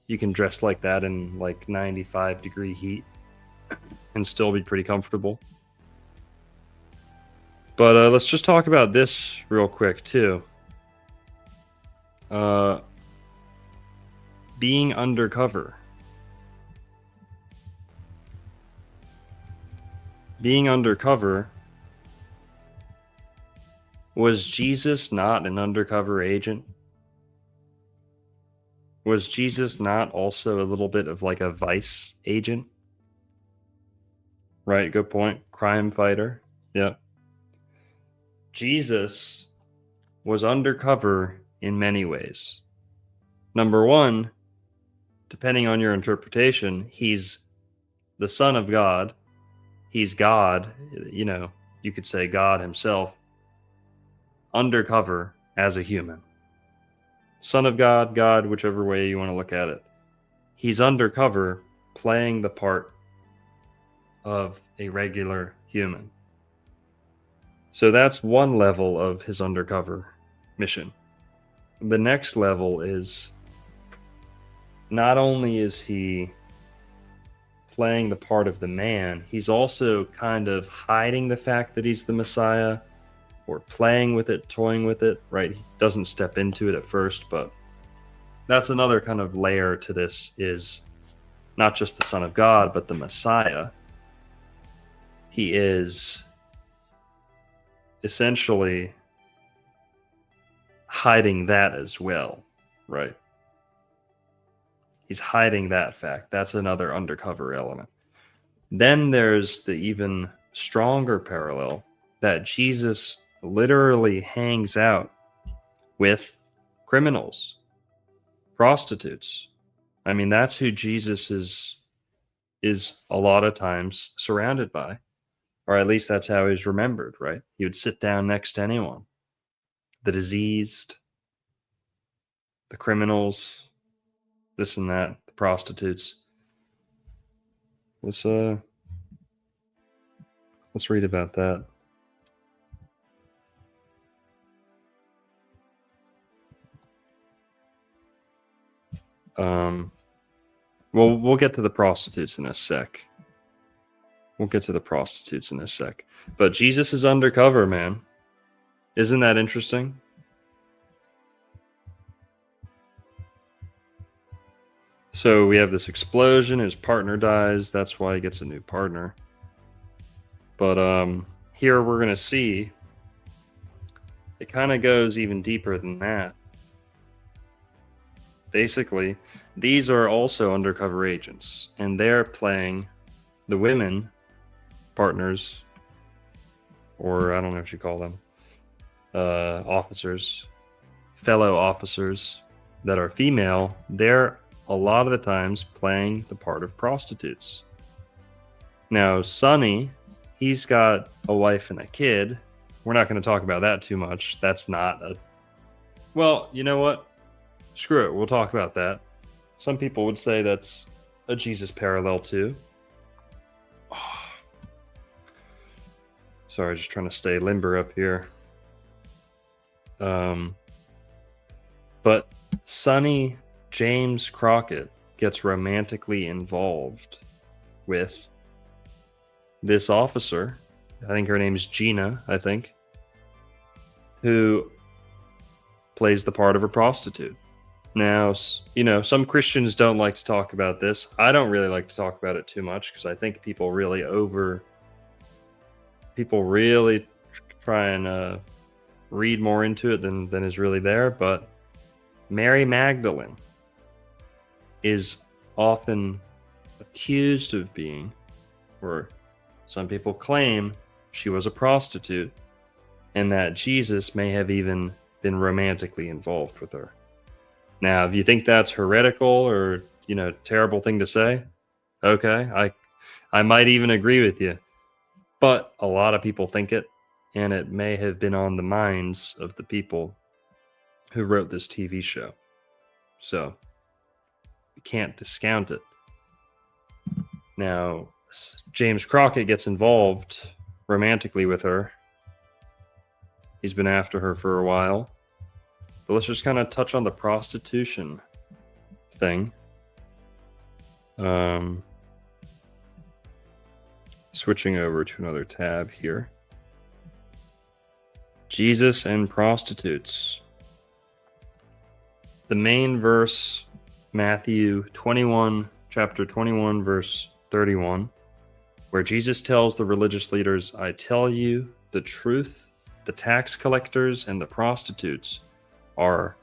C: You can dress like that in like 95-degree heat and still be pretty comfortable. But let's just talk about this real quick, too. Being undercover. Being undercover. Was Jesus not an undercover agent? Was Jesus not also a little bit of like a vice agent? Right, good point. Crime fighter. Yeah. Jesus was undercover in many ways. Number one, depending on your interpretation, he's the Son of God. He's God, you could say God himself, undercover as a human. Son of God, God, whichever way you want to look at it. He's undercover playing the part of a regular human. So that's one level of his undercover mission. The next level is not only is he playing the part of the man, he's also kind of hiding the fact that he's the Messiah, or playing with it, toying with it, right? He doesn't step into it at first, but that's another kind of layer to this, is not just the Son of God, but the Messiah. He is essentially hiding that as well, right? He's hiding that fact. That's another undercover element. Then there's the even stronger parallel that Jesus literally hangs out with criminals, prostitutes. I mean, that's who Jesus is a lot of times surrounded by, or at least that's how he's remembered, right? He would sit down next to anyone, the diseased, the criminals, this and that, the prostitutes. Let's read about that. Well, we'll get to the prostitutes in a sec. But Jesus is undercover, man. Isn't that interesting? So we have this explosion, his partner dies, that's why he gets a new partner. But here we're going to see it kind of goes even deeper than that. Basically, these are also undercover agents, and they're playing the women partners, or I don't know what you call them, officers, fellow officers that are female. They're a lot of the times playing the part of prostitutes. Now, Sonny, he's got a wife and a kid. We're not going to talk about that too much. That's not a... Well, you know what? Screw it. We'll talk about that. Some people would say that's a Jesus parallel too. Oh. Sorry, just trying to stay limber up here. But Sonny James Crockett gets romantically involved with this officer. I think her name's Gina, who plays the part of a prostitute. Now, you know, some Christians don't like to talk about this. I don't really like to talk about it too much because I think people really try and read more into it than is really there. But Mary Magdalene is often accused of being, or some people claim she was a prostitute, and that Jesus may have even been romantically involved with her. Now, if you think that's heretical or, you know, terrible thing to say, okay, I might even agree with you. But a lot of people think it, and it may have been on the minds of the people who wrote this TV show. So, you can't discount it. Now, James Crockett gets involved romantically with her. He's been after her for a while. But let's just kind of touch on the prostitution thing. Switching over to another tab here. Jesus and prostitutes. The main verse, Matthew 21, chapter 21, verse 31, where Jesus tells the religious leaders, "I tell you the truth, the tax collectors and the prostitutes are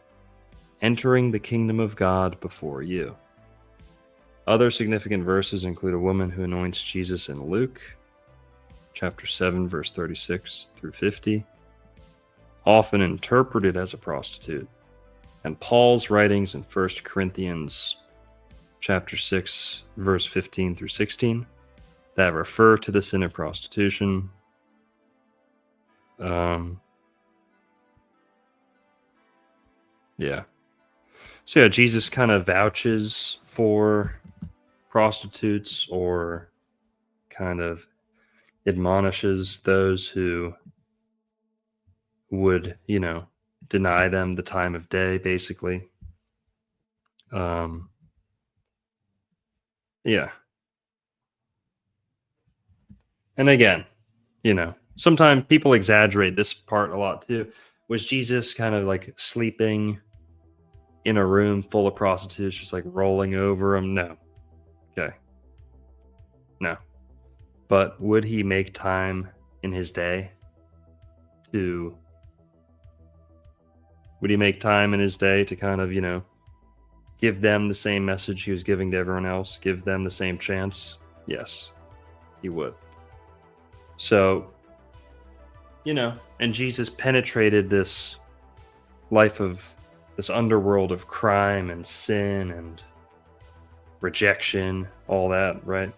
C: entering the kingdom of God before you." Other significant verses include a woman who anoints Jesus in Luke, chapter 7, verse 36 through 50, often interpreted as a prostitute, and Paul's writings in 1 Corinthians, chapter 6, verse 15 through 16, that refer to the sin of prostitution. Yeah. So yeah, Jesus kind of vouches for prostitutes, or kind of admonishes those who would, you know, deny them the time of day, basically. Yeah. And again, you know, sometimes people exaggerate this part a lot too. Was Jesus kind of like sleeping in a room full of prostitutes, just like rolling over them? No. Okay. No. But would he make time in his day to, would he make time in his day to kind of, give them the same message he was giving to everyone else, give them the same chance? Yes, he would. So, and Jesus penetrated this life of this underworld of crime and sin and rejection, all that, right?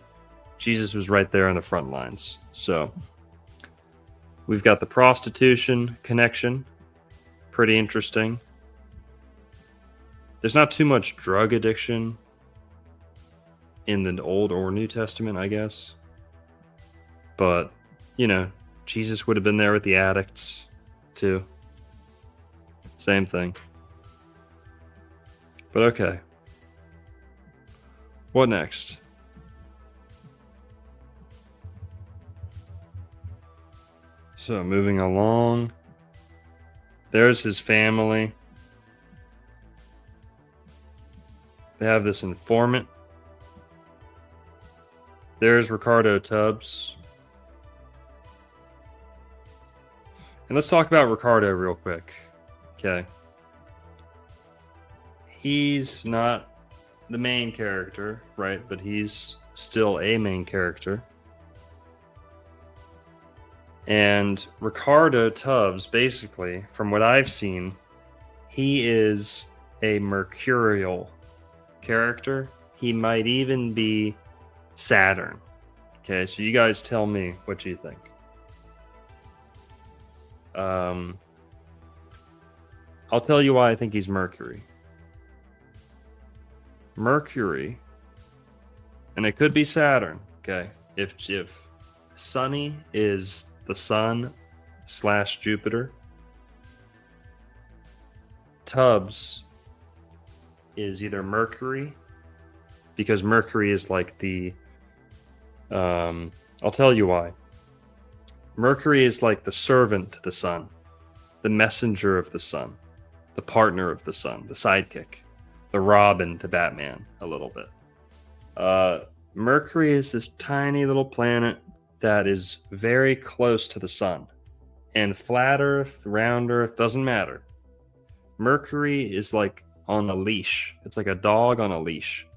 C: Jesus was right there on the front lines. So we've got the prostitution connection. Pretty interesting. There's not too much drug addiction in the Old or New Testament, I guess. But, Jesus would have been there with the addicts, too. Same thing. But okay. What next? So, moving along. There's his family. They have this informant. There's Ricardo Tubbs. And let's talk about Ricardo real quick. Okay. He's not the main character, right? But he's still a main character. And Ricardo Tubbs, basically, from what I've seen, he is a mercurial character. He might even be Saturn. Okay, so you guys tell me what you think. I'll tell you why I think he's Mercury. Mercury, and it could be Saturn, okay? If Sunny is the sun / Jupiter, Tubbs is either Mercury, because Mercury is like the I'll tell you why. Mercury is like the servant to the sun, the messenger of the sun, the partner of the sun, the sidekick, the Robin to Batman a little bit. Mercury is this tiny little planet that is very close to the sun. And flat Earth, round Earth, doesn't matter. Mercury is like on a leash. It's like a dog on a leash.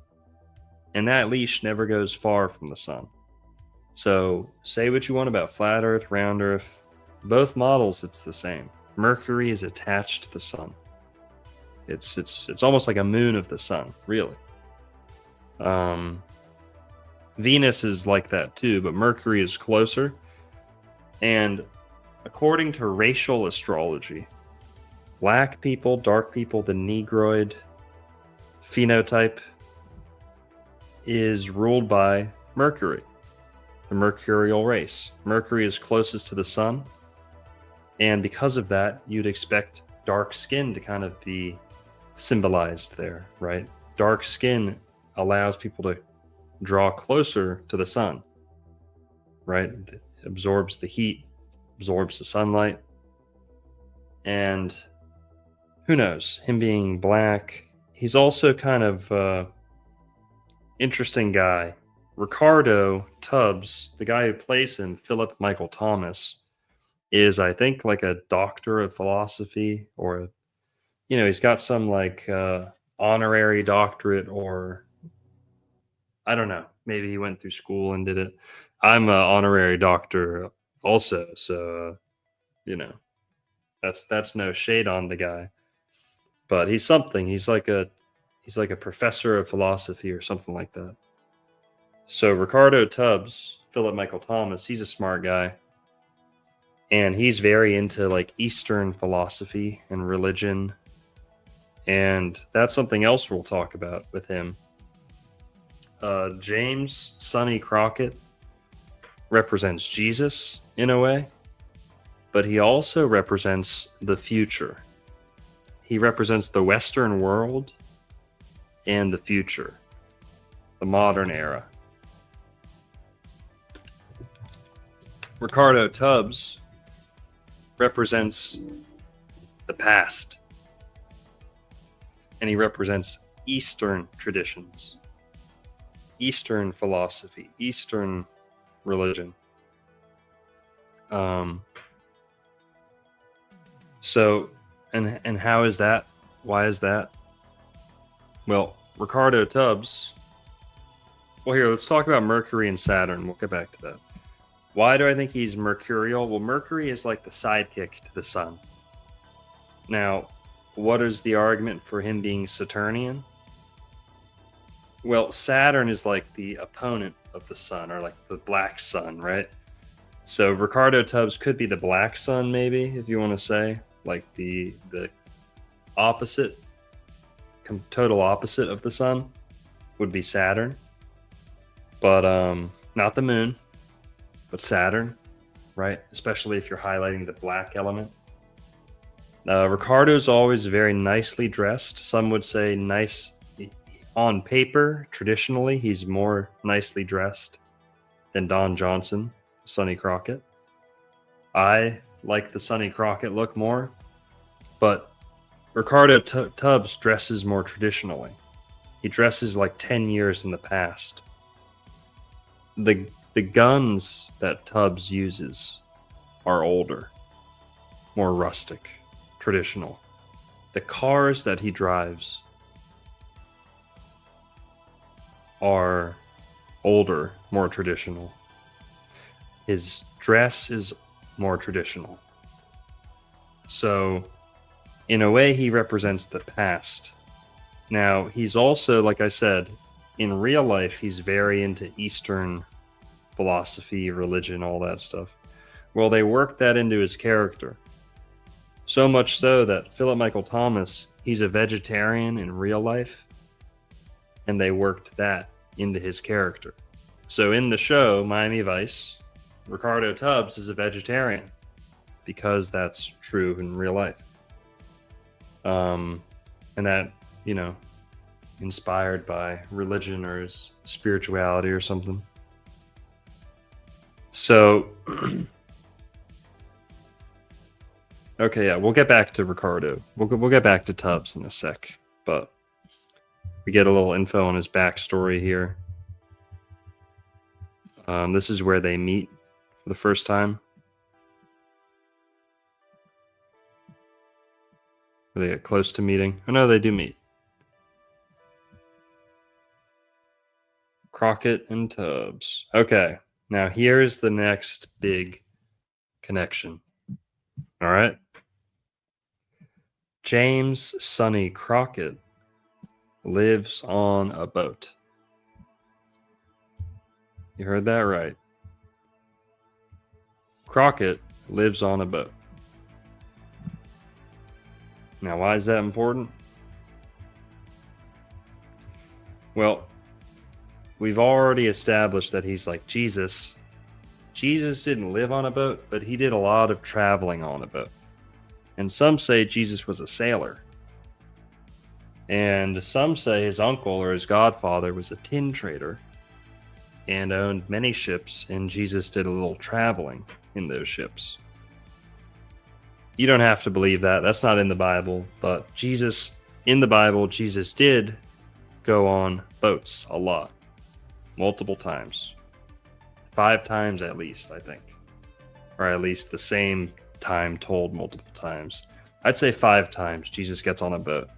C: And that leash never goes far from the sun. So say what you want about flat Earth, round Earth. Both models, it's the same. Mercury is attached to the sun. It's almost like a moon of the sun, really. Venus is like that too, but Mercury is closer. And according to racial astrology, black people, dark people, the Negroid phenotype is ruled by Mercury, the mercurial race. Mercury is closest to the sun, and because of that, you'd expect dark skin to kind of be symbolized there, right? Dark skin allows people to draw closer to the sun, right? It absorbs the heat, absorbs the sunlight, and who knows, him being black, he's also kind of interesting guy. Ricardo Tubbs, the guy who plays him, Philip Michael Thomas, is, I think, like a doctor of philosophy, or he's got some like honorary doctorate, or I don't know, maybe he went through school and did it. I'm an honorary doctor also, so that's no shade on the guy, but he's something. He's like a professor of philosophy or something like that. So Ricardo Tubbs, Philip Michael Thomas, he's a smart guy. And he's very into like Eastern philosophy and religion. And that's something else we'll talk about with him. James Sonny Crockett represents Jesus in a way, but he also represents the future. He represents the Western world and the future, the modern era. Ricardo Tubbs represents the past, and he represents Eastern traditions, Eastern philosophy, Eastern religion. So, and how is that? Why is that? Well, Ricardo Tubbs. Well, here, let's talk about Mercury and Saturn. We'll get back to that. Why do I think he's mercurial? Well, Mercury is like the sidekick to the sun. Now, what is the argument for him being Saturnian? Well, Saturn is like the opponent of the sun, or like the black sun, right? So Ricardo Tubbs could be the black sun, maybe, if you want to say, like the opposite, total opposite of the sun would be Saturn. But not the moon, but Saturn, right? Especially if you're highlighting the black element. Ricardo's always very nicely dressed. Some would say nice on paper. Traditionally, he's more nicely dressed than Don Johnson, Sonny Crockett. I like the Sonny Crockett look more, but Ricardo Tubbs dresses more traditionally. He dresses like 10 years in the past. The guns that Tubbs uses are older, more rustic, traditional. The cars that he drives are older, more traditional. His dress is more traditional. So, in a way, he represents the past. Now, he's also, like I said, in real life, he's very into Eastern philosophy, religion, all that stuff. Well, they worked that into his character. So much so that Philip Michael Thomas, he's a vegetarian in real life, and they worked that into his character. So in the show, Miami Vice, Ricardo Tubbs is a vegetarian because that's true in real life. And that, you know, inspired by religion or his spirituality or something. So, okay, yeah, we'll get back to Ricardo. We'll get back to Tubbs in a sec, but we get a little info on his backstory here. This is where they meet for the first time. They get close to meeting. Oh no, they do meet. Crockett and Tubbs. Okay, now here's the next big connection. All right. James Sonny Crockett lives on a boat. You heard that right. Crockett lives on a boat. Now, why is that important? Well, we've already established that he's like Jesus. Jesus didn't live on a boat, but he did a lot of traveling on a boat. And some say Jesus was a sailor. And some say his uncle or his godfather was a tin trader and owned many ships, and Jesus did a little traveling in those ships. You don't have to believe that. That's not in the Bible. But in the Bible, Jesus did go on boats a lot. Multiple times. 5 times at least, I think. Or at least the same time told multiple times. I'd say 5 times Jesus gets on a boat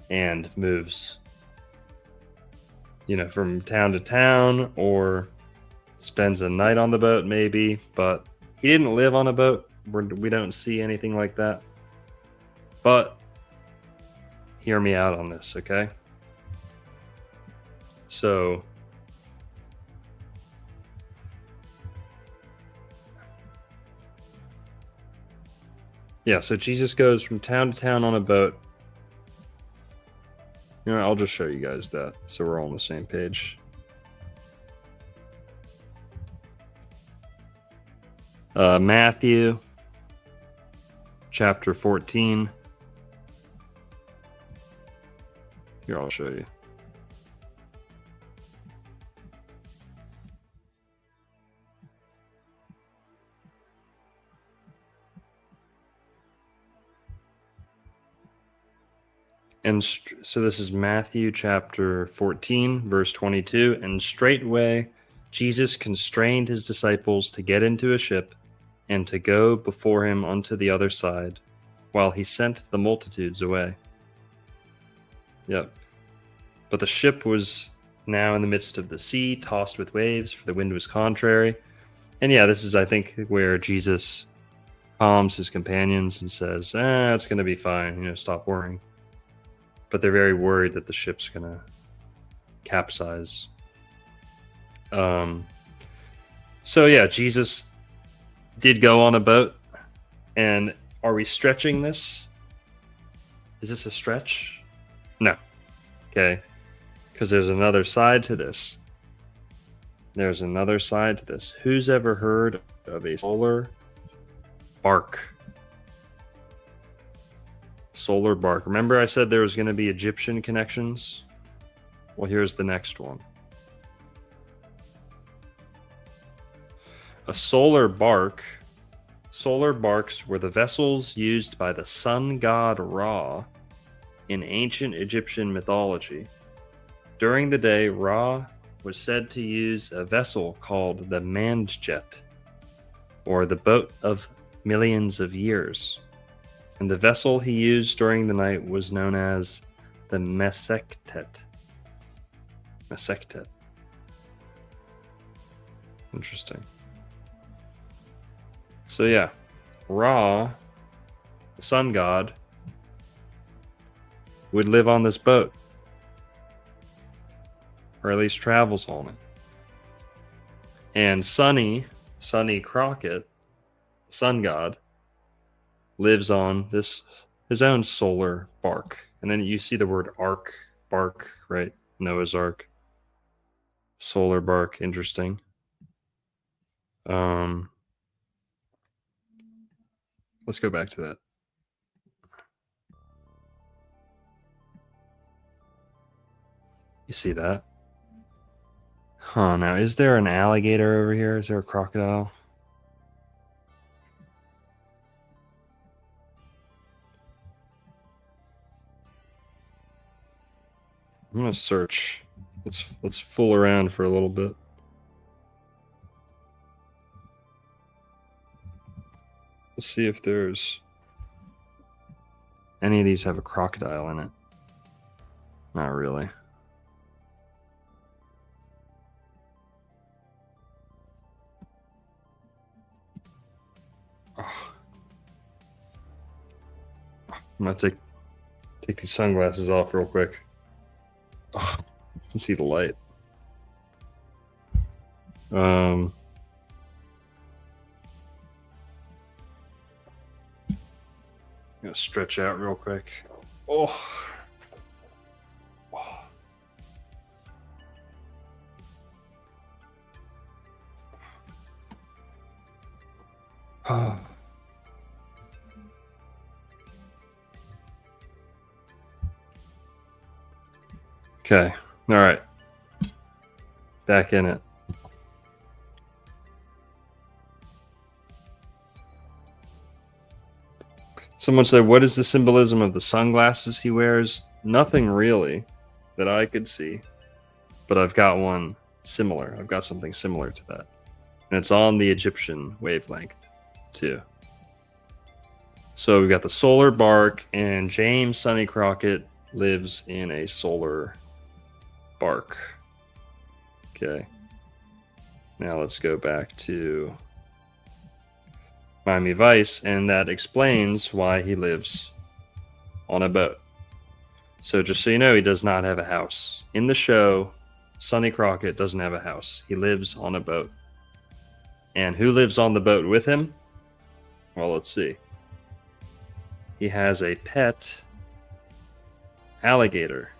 C: and moves, from town to town, or spends a night on the boat maybe, but he didn't live on a boat. We don't see anything like that. But hear me out on this, okay? So so Jesus goes from town to town on a boat. I'll just show you guys that so we're all on the same page. Matthew chapter 14. Here, I'll show you. And so this is Matthew chapter 14, verse 22. And straightway Jesus constrained his disciples to get into a ship and to go before him unto the other side, while he sent the multitudes away. Yep. But the ship was now in the midst of the sea, tossed with waves, for the wind was contrary. And yeah, this is, I think, where Jesus calms his companions and says, it's going to be fine, stop worrying. But they're very worried that the ship's going to capsize. So yeah, Jesus did go on a boat. And are we stretching this? Is this a stretch? No. Okay. Because there's another side to this. There's another side to this. Who's ever heard of a solar bark? Solar bark. Remember I said there was going to be Egyptian connections? Well, here's the next one. A solar bark. Solar barks were the vessels used by the sun god Ra in ancient Egyptian mythology. During the day, Ra was said to use a vessel called the Mandjet, or the boat of millions of years. And the vessel he used during the night was known as the Mesektet. Mesektet. Interesting. So yeah, Ra, the sun god, would live on this boat. Or at least travels on it. And Sonny Crockett, the sun god, lives on his own solar bark. And then you see the word bark, right? Noah's Ark. Solar bark, interesting. Let's go back to that. You see that? Huh, now is there an alligator over here? Is there a crocodile? I'm gonna search. Let's fool around for a little bit. Let's see if there's any of these have a crocodile in it. Not really. Oh. I'm gonna take these sunglasses off real quick. Oh, I can see the light. Gonna stretch out real quick. Oh. Oh. Okay. All right. Back in it. Someone said, what is the symbolism of the sunglasses he wears? Nothing really that I could see, but I've got one similar. I've got something similar to that. And it's on the Egyptian wavelength too. So we've got the solar bark, and James Sonny Crockett lives in a solar bark. Okay. Now let's go back to Miami Vice, and that explains why he lives on a boat. So just so you know, he does not have a house. In the show, Sonny Crockett doesn't have a house. He lives on a boat. And who lives on the boat with him? Well, let's see. He has a pet alligator.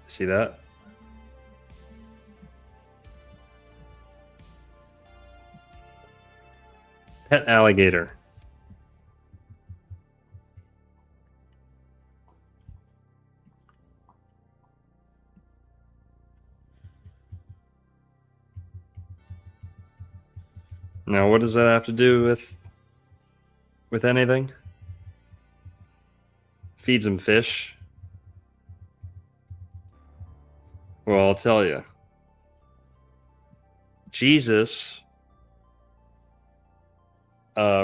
C: See that? Pet alligator. Now, what does that have to do with anything? Feeds him fish. Well, I'll tell you. Jesus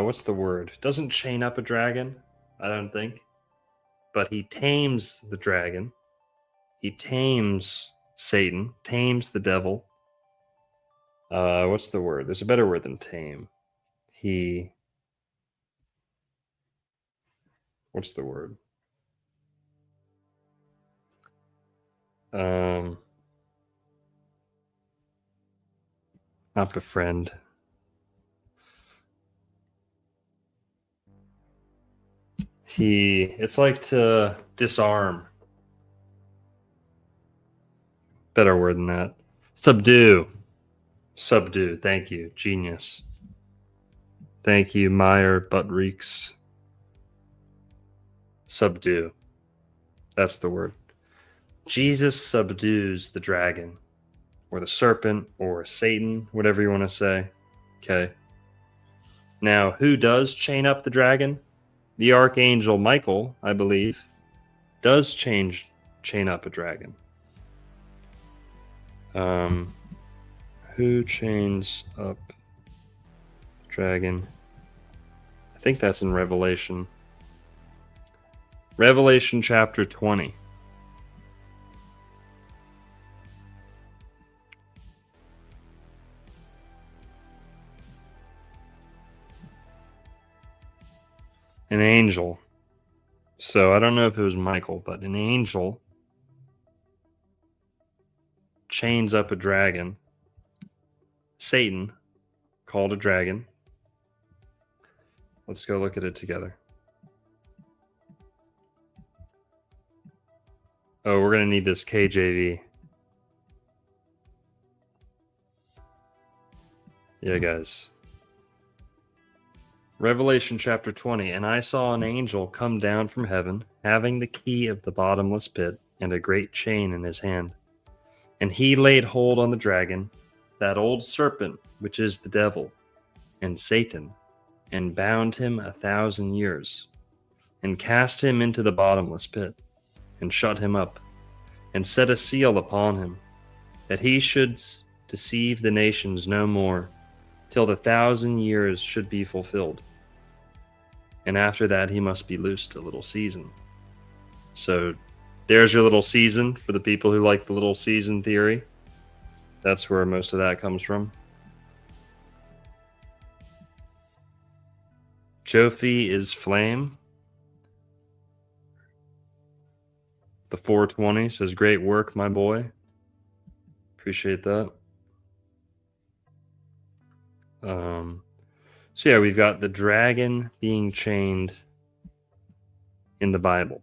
C: what's the word? Doesn't chain up a dragon, I don't think. But he tames the dragon. He tames Satan, tames the devil. What's the word? There's a better word than tame. What's the word? Not befriend. It's like to disarm. Better word than that. Subdue. Subdue. Thank you. Genius. Thank you, Meyer Buttreeks. Subdue. That's the word. Jesus subdues the dragon, or the serpent, or Satan, whatever you want to say. Okay. Now, who does chain up the dragon? The archangel Michael, I believe, does chain up a dragon. Who chains up the dragon? I think that's in Revelation. Revelation chapter 20. An angel. So I don't know if it was Michael, but an angel chains up a dragon. Satan, called a dragon. Let's go look at it together. Oh, we're going to need this KJV. Yeah, guys. Revelation chapter 20. And I saw an angel come down from heaven, having the key of the bottomless pit and a great chain in his hand. And he laid hold on the dragon, that old serpent, which is the devil, and Satan, and bound him 1,000 years, and cast him into the bottomless pit, and shut him up, and set a seal upon him, that he should deceive the nations no more, till the 1,000 years should be fulfilled. And after that he must be loosed a little season. So there's your little season for the people who like the little season theory. That's where most of that comes from. Jofi is flame. The 420 says, great work, my boy. Appreciate that. So yeah, we've got the dragon being chained in the Bible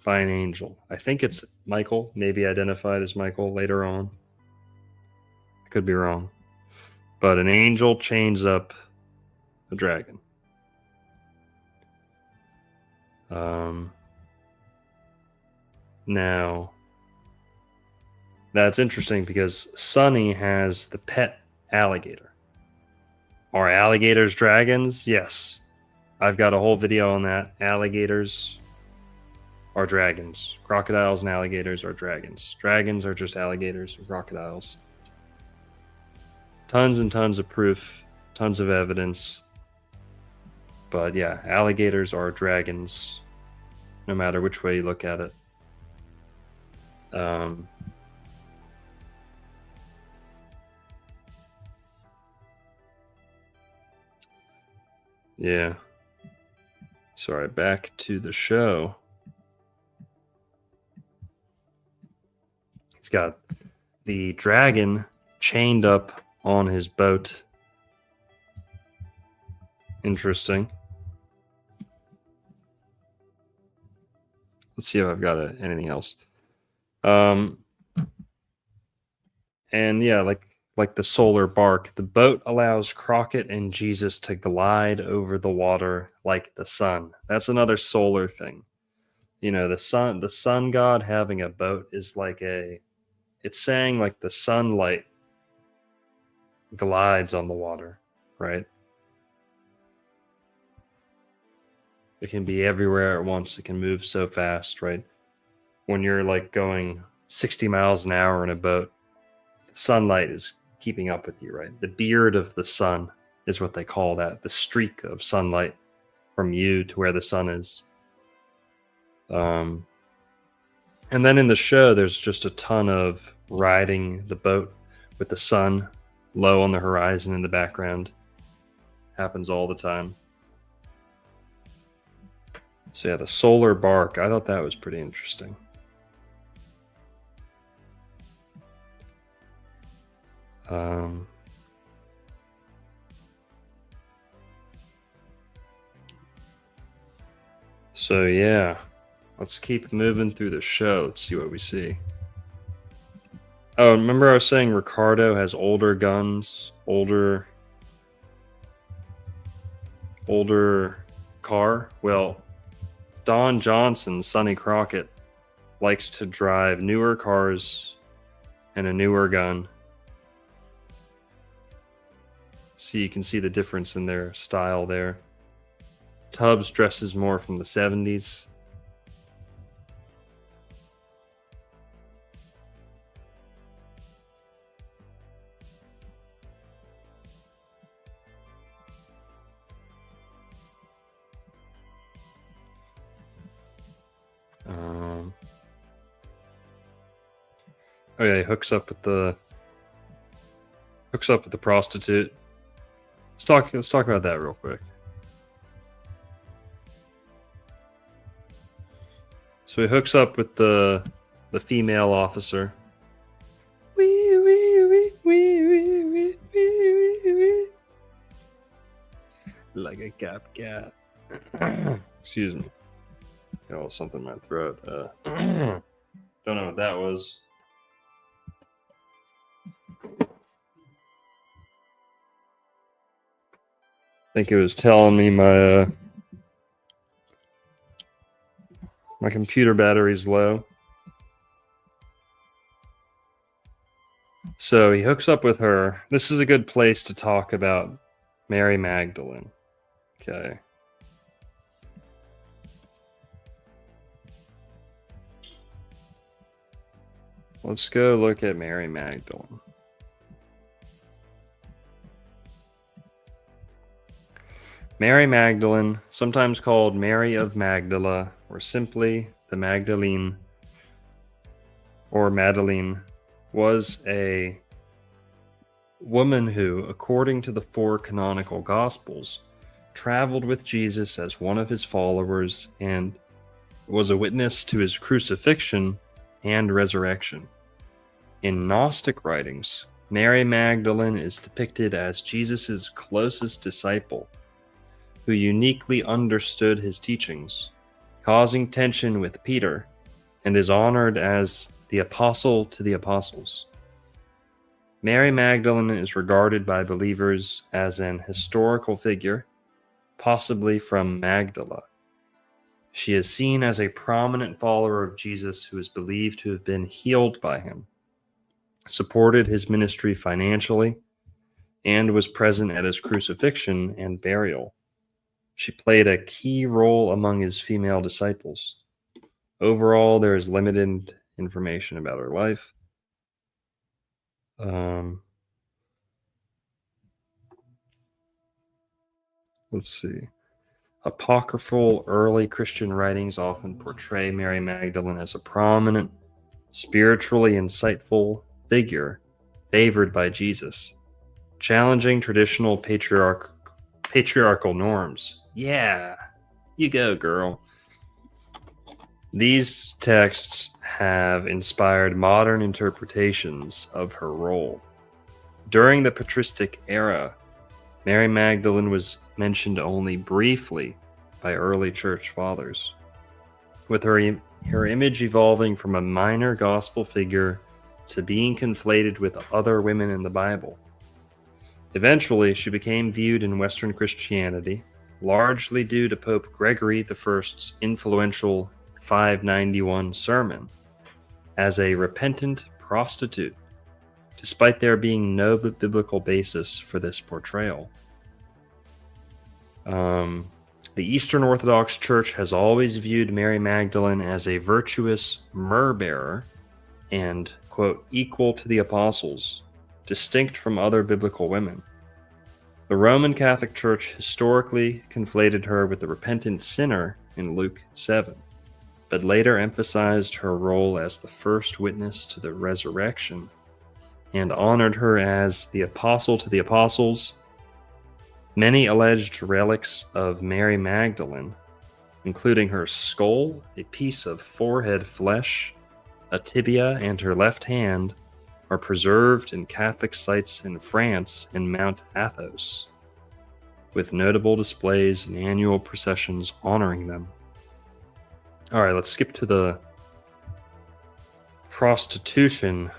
C: by an angel. I think it's Michael, maybe identified as Michael later on. I could be wrong. But an angel chains up a dragon. Now, that's interesting because Sonny has the pet alligator. Are alligators dragons? Yes. I've got a whole video on that. Alligators are dragons. Crocodiles and alligators are dragons. Dragons are just alligators and crocodiles. Tons and tons of proof, tons of evidence. But yeah, alligators are dragons, no matter which way you look at it. Yeah. Sorry, back to the show. He's got the dragon chained up on his boat. Interesting. Let's see if I've got anything else. And yeah, like the solar bark, the boat allows Crockett and Jesus to glide over the water like the sun. That's another solar thing. You know, the sun god having a boat is like it's saying like the sunlight glides on the water, right? It can be everywhere at once. It can move so fast, right? When you're like going 60 miles an hour in a boat, the sunlight is keeping up with you, right? The beard of the sun is what they call that, the streak of sunlight from you to where the sun is. And then in the show, there's just a ton of riding the boat with the sun low on the horizon in the background. Happens all the time. So yeah, the solar bark, I thought that was pretty interesting. So yeah, let's keep moving through the show. Let's see what we see. Oh, remember I was saying Ricardo has older guns, older car? Well, Don Johnson, Sonny Crockett, likes to drive newer cars and a newer gun. So you can see the difference in their style there. Tubbs dresses more from the 70s. Oh yeah, he hooks up with the prostitute. Let's talk about that real quick. So he hooks up with the female officer. Wee wee wee wee wee wee wee wee. Like a cat. Excuse me. Got a little something in my throat. Don't know what that was. I think it was telling me my computer battery's low. So he hooks up with her. This is a good place to talk about Mary Magdalene. Okay. Let's go look at Mary Magdalene. Mary Magdalene, sometimes called Mary of Magdala, or simply the Magdalene, or Madeleine, was a woman who, according to the 4 canonical Gospels, traveled with Jesus as one of his followers and was a witness to his crucifixion and resurrection. In Gnostic writings, Mary Magdalene is depicted as Jesus' closest disciple, who uniquely understood his teachings, causing tension with Peter, and is honored as the apostle to the apostles. Mary Magdalene is regarded by believers as an historical figure, possibly from Magdala. She is seen as a prominent follower of Jesus who is believed to have been healed by him, supported his ministry financially, and was present at his crucifixion and burial. She played a key role among his female disciples. Overall, there is limited information about her life. Let's see. Apocryphal early Christian writings often portray Mary Magdalene as a prominent, spiritually insightful figure favored by Jesus, challenging traditional patriarchal norms. Yeah, you go, girl. These texts have inspired modern interpretations of her role. During the patristic era, Mary Magdalene was mentioned only briefly by early church fathers, with her image evolving from a minor gospel figure to being conflated with other women in the Bible. Eventually, she became viewed in Western Christianity, largely due to Pope Gregory I's influential 591 sermon, as a repentant prostitute, despite there being no biblical basis for this portrayal. The Eastern Orthodox Church has always viewed Mary Magdalene as a virtuous myrrh-bearer and, quote, equal to the apostles, distinct from other biblical women. The Roman Catholic Church historically conflated her with the repentant sinner in Luke 7, but later emphasized her role as the first witness to the resurrection and honored her as the apostle to the apostles. Many alleged relics of Mary Magdalene, including her skull, a piece of forehead flesh, a tibia, and her left hand, are preserved in Catholic sites in France and Mount Athos, with notable displays and annual processions honoring them. All right, let's skip to the prostitution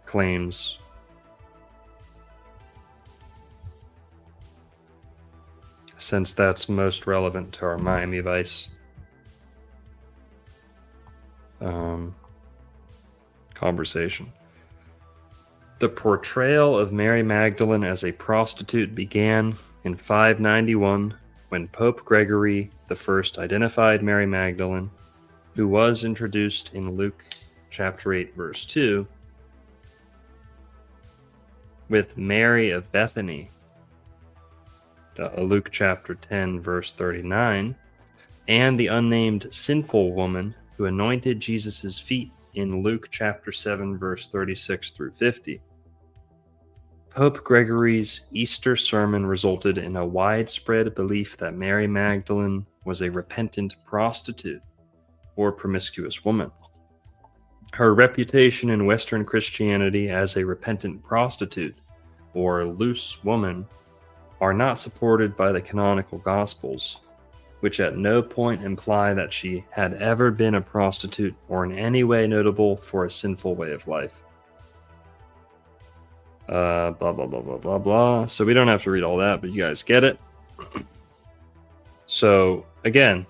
C: claims. Since that's most relevant to our Miami Vice conversation. The portrayal of Mary Magdalene as a prostitute began in 591 when Pope Gregory I identified Mary Magdalene, who was introduced in Luke chapter 8, verse 2, with Mary of Bethany, Luke chapter 10, verse 39, and the unnamed sinful woman who anointed Jesus' feet in Luke chapter 7, verse 36 through 50. Pope Gregory's Easter sermon resulted in a widespread belief that Mary Magdalene was a repentant prostitute or promiscuous woman. Her reputation in Western Christianity as a repentant prostitute or loose woman are not supported by the canonical Gospels, which at no point imply that she had ever been a prostitute or in any way notable for a sinful way of life. Blah, blah, blah, blah, blah, blah. So we don't have to read all that, but you guys get it. So, again,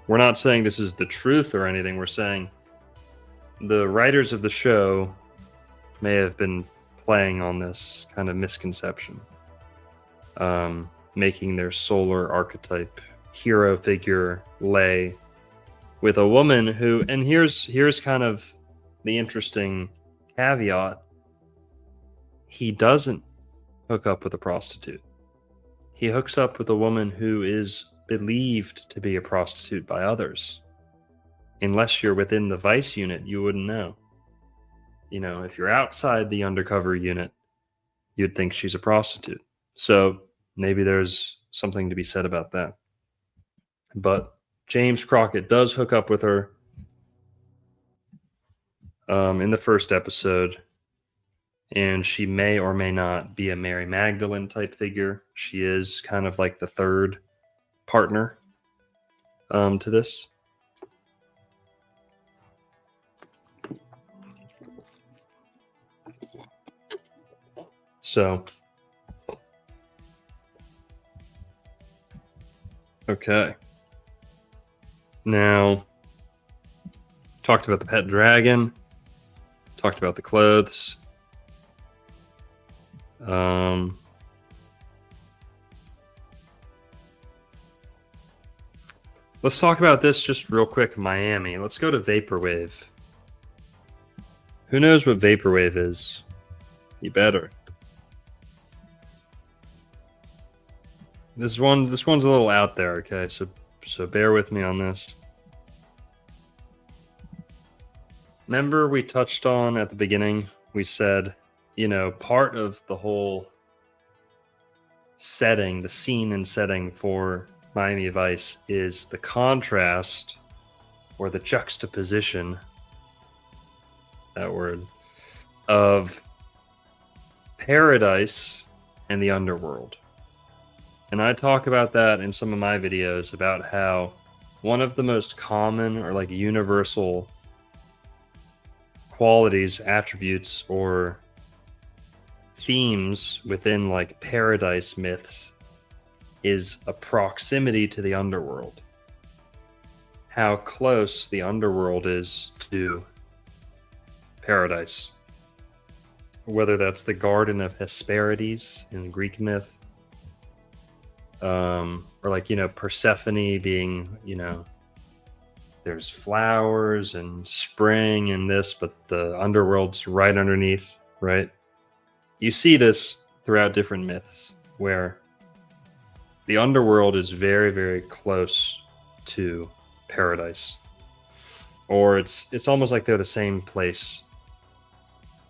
C: we're not saying this is the truth or anything. We're saying the writers of the show may have been playing on this kind of misconception, making their solar archetype hero figure lay with a woman who, and here's kind of the interesting caveat, he doesn't hook up with a prostitute. He hooks up with a woman who is believed to be a prostitute by others. Unless you're within the Vice unit, you wouldn't know. You know, if you're outside the undercover unit, you'd think she's a prostitute. So maybe there's something to be said about that. But James Crockett does hook up with her in the first episode, and she may or may not be a Mary Magdalene type figure. She is kind of like the third partner to this. So, okay. Now, talked about the pet dragon, talked about the clothes. Let's talk about this just real quick, Miami. Let's go to Vaporwave. Who knows what Vaporwave is? You better. This one's a little out there, okay? So bear with me on this. Remember we touched on at the beginning, we said, you know, part of the whole setting, the scene and setting for Miami Vice is the contrast or the juxtaposition, that word, of paradise and the underworld. And I talk about that in some of my videos about how one of the most common or like universal qualities, attributes, or themes within like paradise myths is a proximity to the underworld. How close the underworld is to paradise. Whether that's the Garden of Hesperides in Greek myth, or like, you know, Persephone being, you know, there's flowers and spring and this, but the underworld's right underneath, right? You see this throughout different myths. where the underworld is very, very close to paradise. Or it's almost like they're the same place.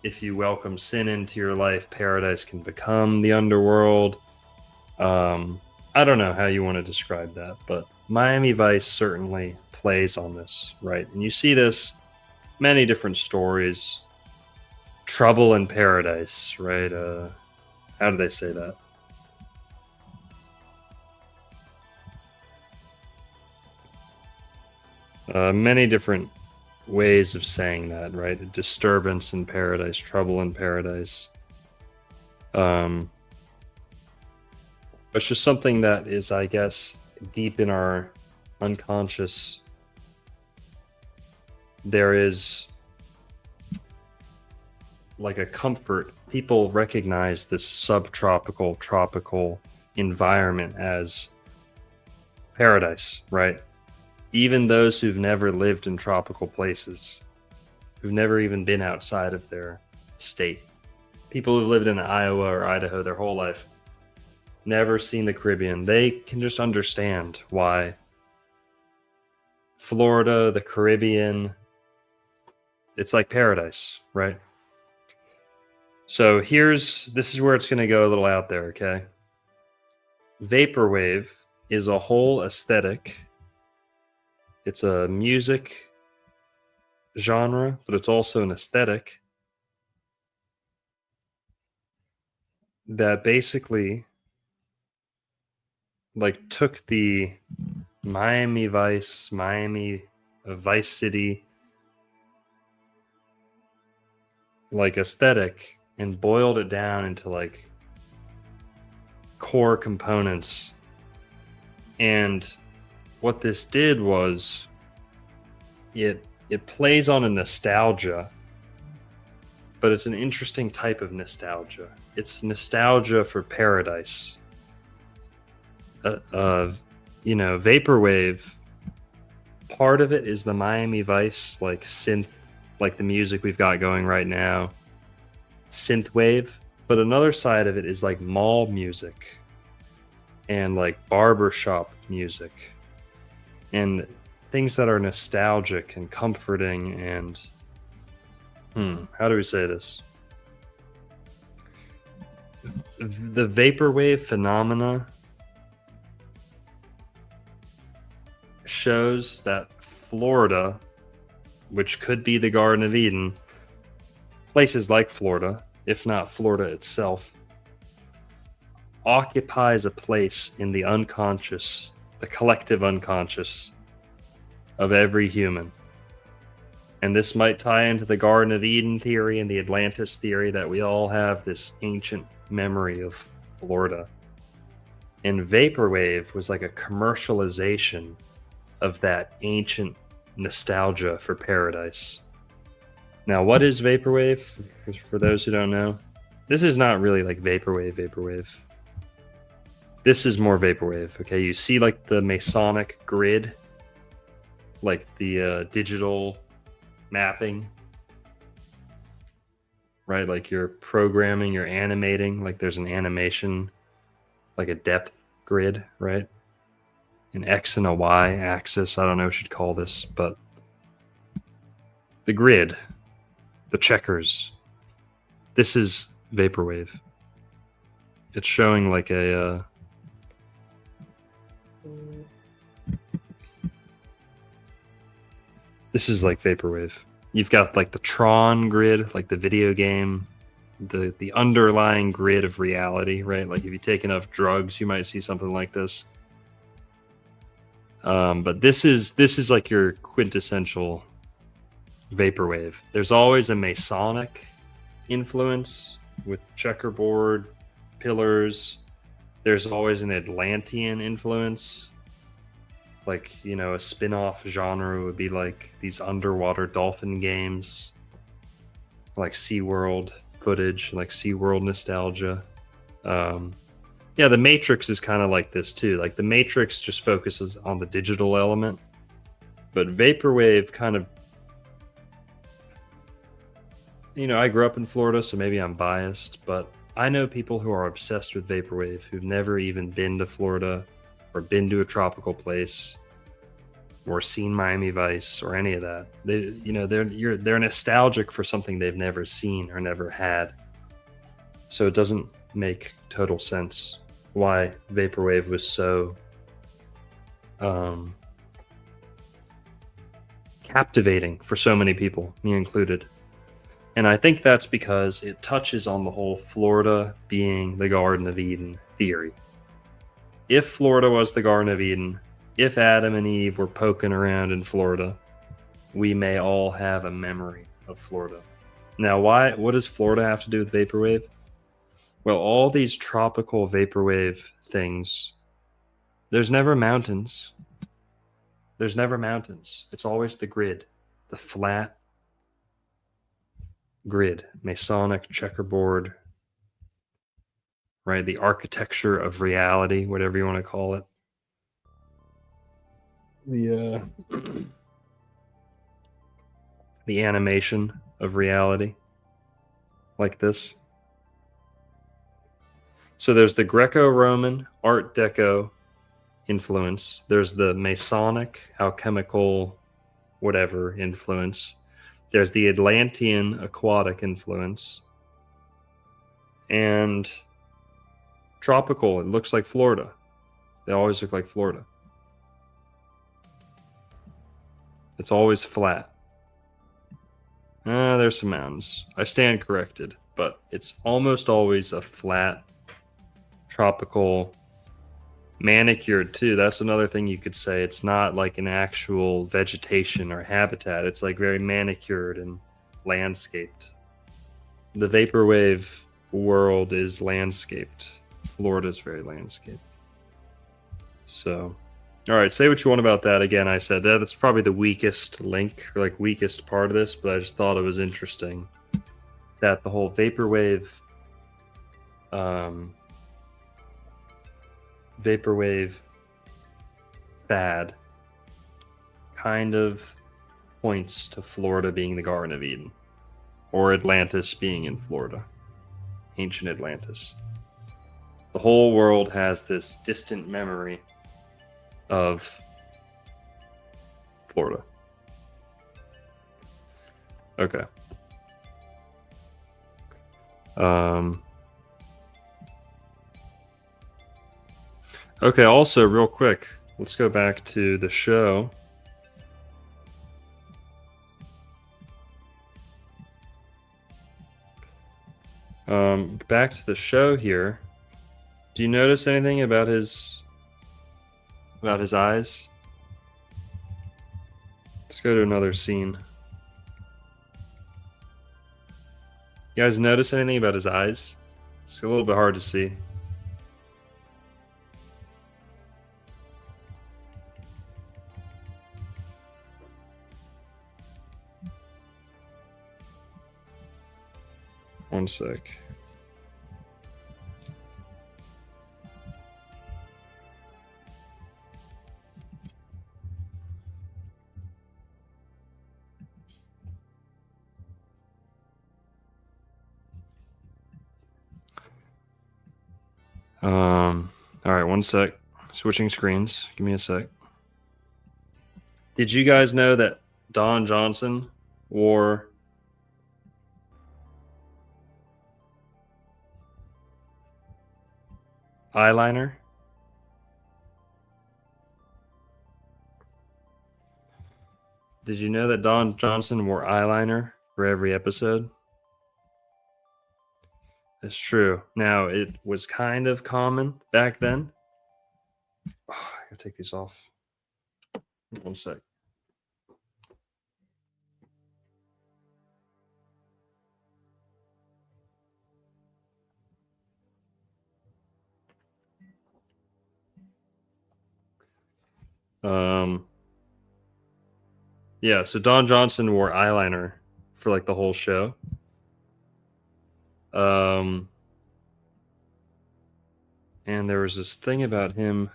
C: If you welcome sin into your life, paradise can become the underworld. I don't know how you want to describe that, but Miami Vice certainly plays on this, right? And you see this many different stories. Trouble in Paradise, right? How do they say that? Many different ways of saying that, right? A disturbance in paradise, trouble in paradise. It's just something that is, I guess, deep in our unconscious. There is like a comfort. People recognize this subtropical, tropical environment as paradise, right? Even those who've never lived in tropical places, who've never even been outside of their state. People who've lived in Iowa or Idaho their whole life, never seen the Caribbean, they can just understand why Florida, the Caribbean, it's like paradise, right? So this is where it's going to go a little out there, okay? Vaporwave is a whole aesthetic. It's a music genre, but it's also an aesthetic that basically like took the Miami Vice City like aesthetic and boiled it down into like core components. And what this did was it plays on a nostalgia, but it's an interesting type of nostalgia. It's nostalgia for paradise. Vaporwave, part of it is the Miami Vice, like synth, like the music we've got going right now, synthwave. But another side of it is like mall music and like barbershop music and things that are nostalgic and comforting and how do we say this? The vaporwave phenomena shows that Florida, which could be the Garden of Eden, places like Florida, if not Florida itself, occupies a place in the unconscious, the collective unconscious of every human. And this might tie into the Garden of Eden theory and the Atlantis theory that we all have this ancient memory of Florida. And Vaporwave was like a commercialization of that ancient nostalgia for paradise. Now, what is Vaporwave? For those who don't know, this is not really like Vaporwave. This is more Vaporwave, okay? You see like the Masonic grid, like the digital mapping, right? Like you're programming, you're animating, like there's an animation, like a depth grid, right? An X and a Y axis. I don't know what you should call this, but the grid, the checkers. This is Vaporwave. It's showing like a this is like Vaporwave. You've got like the Tron grid, like the video game, the underlying grid of reality, right? Like if you take enough drugs, you might see something like this. But this is like your quintessential Vaporwave. There's always a Masonic influence with checkerboard pillars. There's always an Atlantean influence. Like, you know, a spin-off genre would be like these underwater dolphin games, like SeaWorld footage, like SeaWorld nostalgia. Yeah, the Matrix is kind of like this too. Like the Matrix just focuses on the digital element, but Vaporwave kind of, you know, I grew up in Florida, so maybe I'm biased, but I know people who are obsessed with vaporwave who've never even been to Florida or been to a tropical place or seen Miami Vice or any of that. They're nostalgic for something they've never seen or never had. So it doesn't make total sense why vaporwave was so captivating for so many people, me included. And I think that's because it touches on the whole Florida being the Garden of Eden theory. If Florida was the Garden of Eden, if Adam and Eve were poking around in Florida, we may all have a memory of Florida. Now, what does Florida have to do with vaporwave? Well, all these tropical vaporwave things, there's never mountains. There's never mountains. It's always the grid, the flat grid, Masonic checkerboard, right? The architecture of reality, whatever you want to call it. The animation of reality, like this. So there's the Greco-Roman Art Deco influence. There's the Masonic, alchemical, whatever influence. There's the Atlantean aquatic influence. And tropical, it looks like Florida. They always look like Florida. It's always flat. There's some mountains. I stand corrected, but it's almost always a flat, tropical, manicured too. That's another thing you could say. It's not like an actual vegetation or habitat. It's like very manicured and landscaped. The vaporwave world is landscaped. Florida is very landscaped. So, all right, say what you want about that. Again, I said that's probably the weakest link, or like weakest part of this, but I just thought it was interesting that the whole vaporwave fad kind of points to Florida being the Garden of Eden, or Atlantis being in Florida, ancient Atlantis. The whole world has this distant memory of Florida. Okay. Okay, also, real quick, let's go back to the show. Back to the show here. Do you notice anything about his eyes? Let's go to another scene. You guys notice anything about his eyes? It's a little bit hard to see. One sec. All right, one sec. Switching screens. Give me a sec. Did you guys know that Don Johnson wore eyeliner? Did you know that Don Johnson wore eyeliner for every episode? It's true. Now, it was kind of common back then. Oh, I gotta take these off. One sec. Yeah, so Don Johnson wore eyeliner for like the whole show. And there was this thing about him.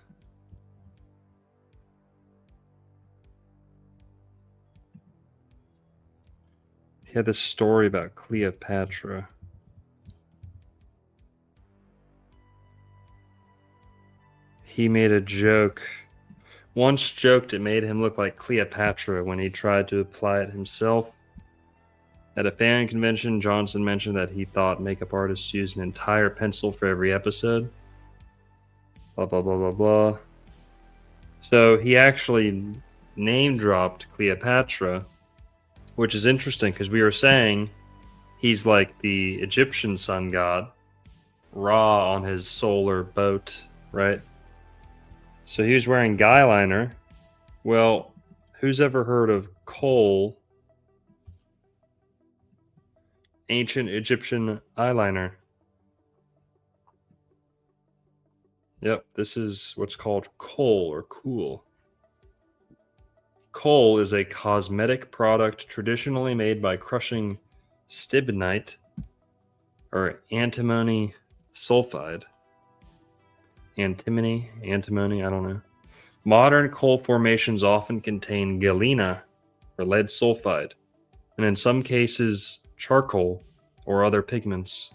C: He had this story about Cleopatra. he made a joke. Once joked it made him look like Cleopatra when he tried to apply it himself. At a fan convention, Johnson mentioned that he thought makeup artists used an entire pencil for every episode. Blah, blah, blah, blah, blah. So he actually name-dropped Cleopatra, which is interesting because we were saying he's like the Egyptian sun god, Ra on his solar boat, right? So he was wearing guy liner. Well, who's ever heard of kohl? Ancient Egyptian eyeliner. Yep, this is what's called kohl or cool. Kohl is a cosmetic product traditionally made by crushing stibnite or antimony sulfide. Antimony, I don't know. Modern kohl formations often contain galena or lead sulfide, and in some cases, charcoal or other pigments.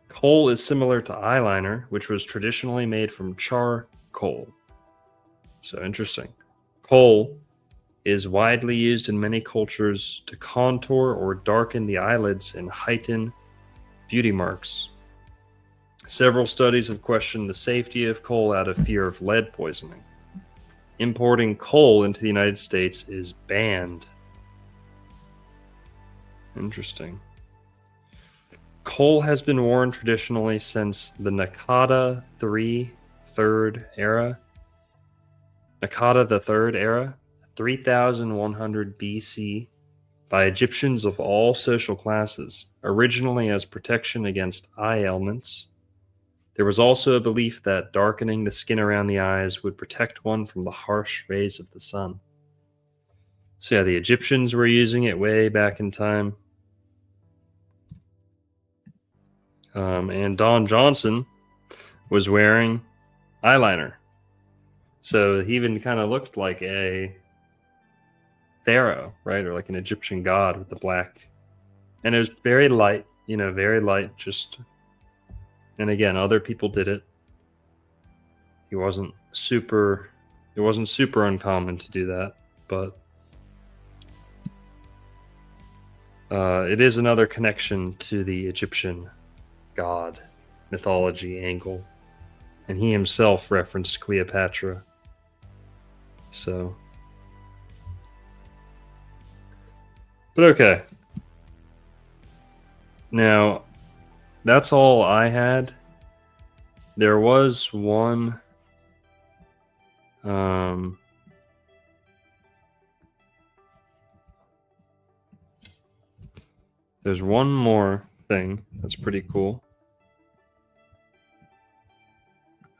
C: Kohl is similar to eyeliner, which was traditionally made from charcoal. So interesting. Kohl is widely used in many cultures to contour or darken the eyelids and heighten beauty marks. Several studies have questioned the safety of kohl out of fear of lead poisoning. Importing kohl into the United States is banned. Interesting. Kohl has been worn traditionally since the Nakada III era. 3100 BC, by Egyptians of all social classes, originally as protection against eye ailments. There was also a belief that darkening the skin around the eyes would protect one from the harsh rays of the sun. So yeah, the Egyptians were using it way back in time. And Don Johnson was wearing eyeliner. So he even kind of looked like a pharaoh, right? Or like an Egyptian god with the black. And it was very light, very light. And again, other people did it. It wasn't super uncommon to do that, but it is another connection to the Egyptian god mythology angle, and he himself referenced Cleopatra. So, but okay. Now, that's all I had. There was one. There's one more thing that's pretty cool.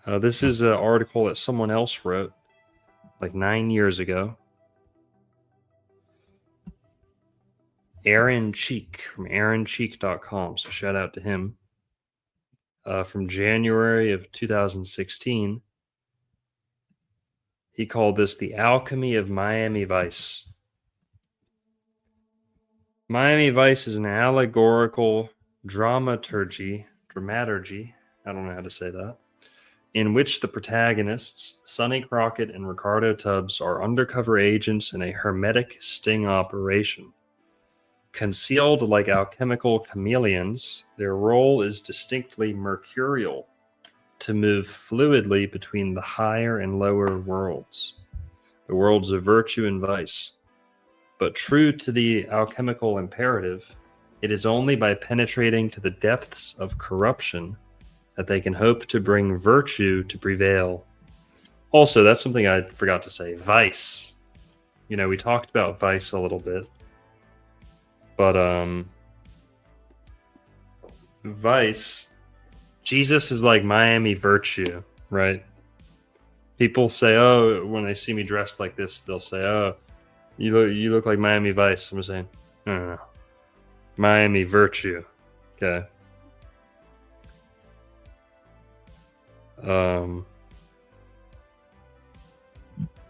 C: This is an article that someone else wrote like 9 years ago. Aaron Cheek from aaroncheek.com. So shout out to him. From January of 2016. He called this The Alchemy of Miami Vice. Miami Vice is an allegorical dramaturgy, I don't know how to say that, in which the protagonists, Sonny Crockett and Ricardo Tubbs, are undercover agents in a hermetic sting operation. Concealed like alchemical chameleons, their role is distinctly mercurial, to move fluidly between the higher and lower worlds, the worlds of virtue and vice. But true to the alchemical imperative, it is only by penetrating to the depths of corruption that they can hope to bring virtue to prevail. Also, that's something I forgot to say. Vice. We talked about vice a little bit. But, vice, Jesus is like Miami virtue, right? People say, oh, when they see me dressed like this, they'll say, oh, you look like Miami Vice. I'm saying, no. Miami virtue. Okay.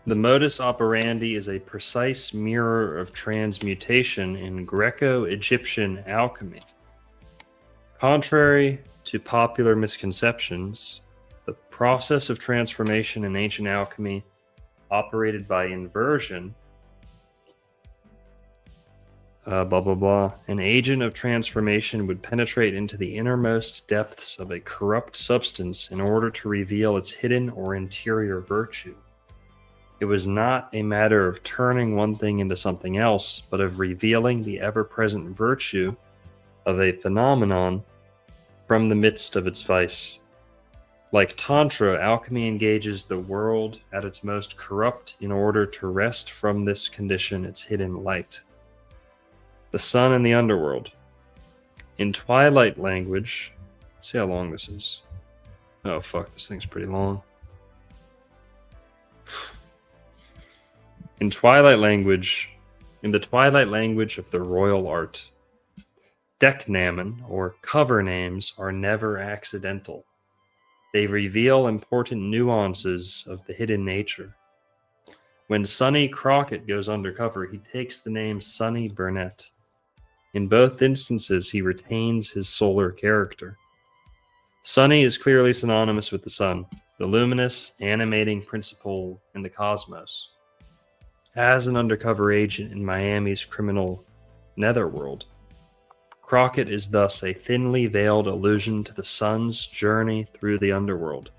C: The modus operandi is a precise mirror of transmutation in Greco-Egyptian alchemy. Contrary to popular misconceptions, the process of transformation in ancient alchemy operated by inversion. Blah, blah, blah. An agent of transformation would penetrate into the innermost depths of a corrupt substance in order to reveal its hidden or interior virtue. It was not a matter of turning one thing into something else, but of revealing the ever-present virtue of a phenomenon from the midst of its vice. Like Tantra, alchemy engages the world at its most corrupt in order to wrest from this condition its hidden light. The sun and the underworld. In Twilight language, let's see how long this is. Oh fuck, this thing's pretty long. In the Twilight language of the royal art, decknamen, or cover names, are never accidental. They reveal important nuances of the hidden nature. When Sonny Crockett goes undercover, he takes the name Sonny Burnett. In both instances, he retains his solar character. Sonny is clearly synonymous with the sun, the luminous, animating principle in the cosmos. As an undercover agent in Miami's criminal netherworld, Crockett is thus a thinly veiled allusion to the sun's journey through the underworld.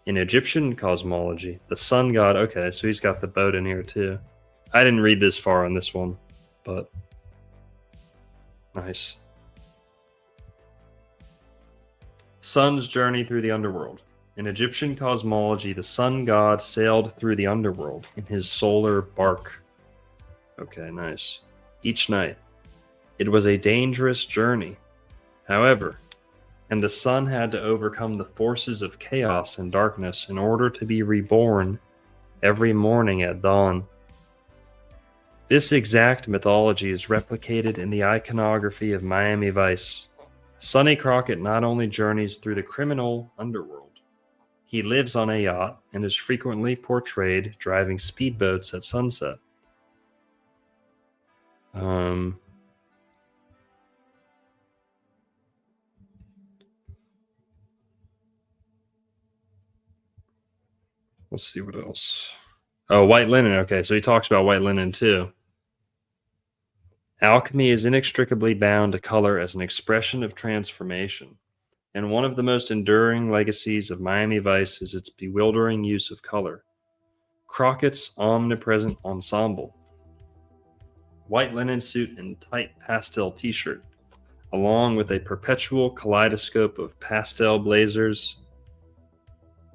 C: In Egyptian cosmology, the sun god, okay, so he's got the boat in here too. I didn't read this far on this one, but nice. Sun's journey through the underworld. In Egyptian cosmology, the sun god sailed through the underworld in his solar bark. Okay, nice. Each night. It was a dangerous journey, however, and the sun had to overcome the forces of chaos and darkness in order to be reborn every morning at dawn. This exact mythology is replicated in the iconography of Miami Vice. Sonny Crockett not only journeys through the criminal underworld, he lives on a yacht and is frequently portrayed driving speedboats at sunset. Let's see what else. Oh, white linen. Okay, so he talks about white linen too. Alchemy is inextricably bound to color as an expression of transformation, and one of the most enduring legacies of Miami Vice is its bewildering use of color. Crockett's omnipresent ensemble. White linen suit and tight pastel t-shirt, along with a perpetual kaleidoscope of pastel blazers,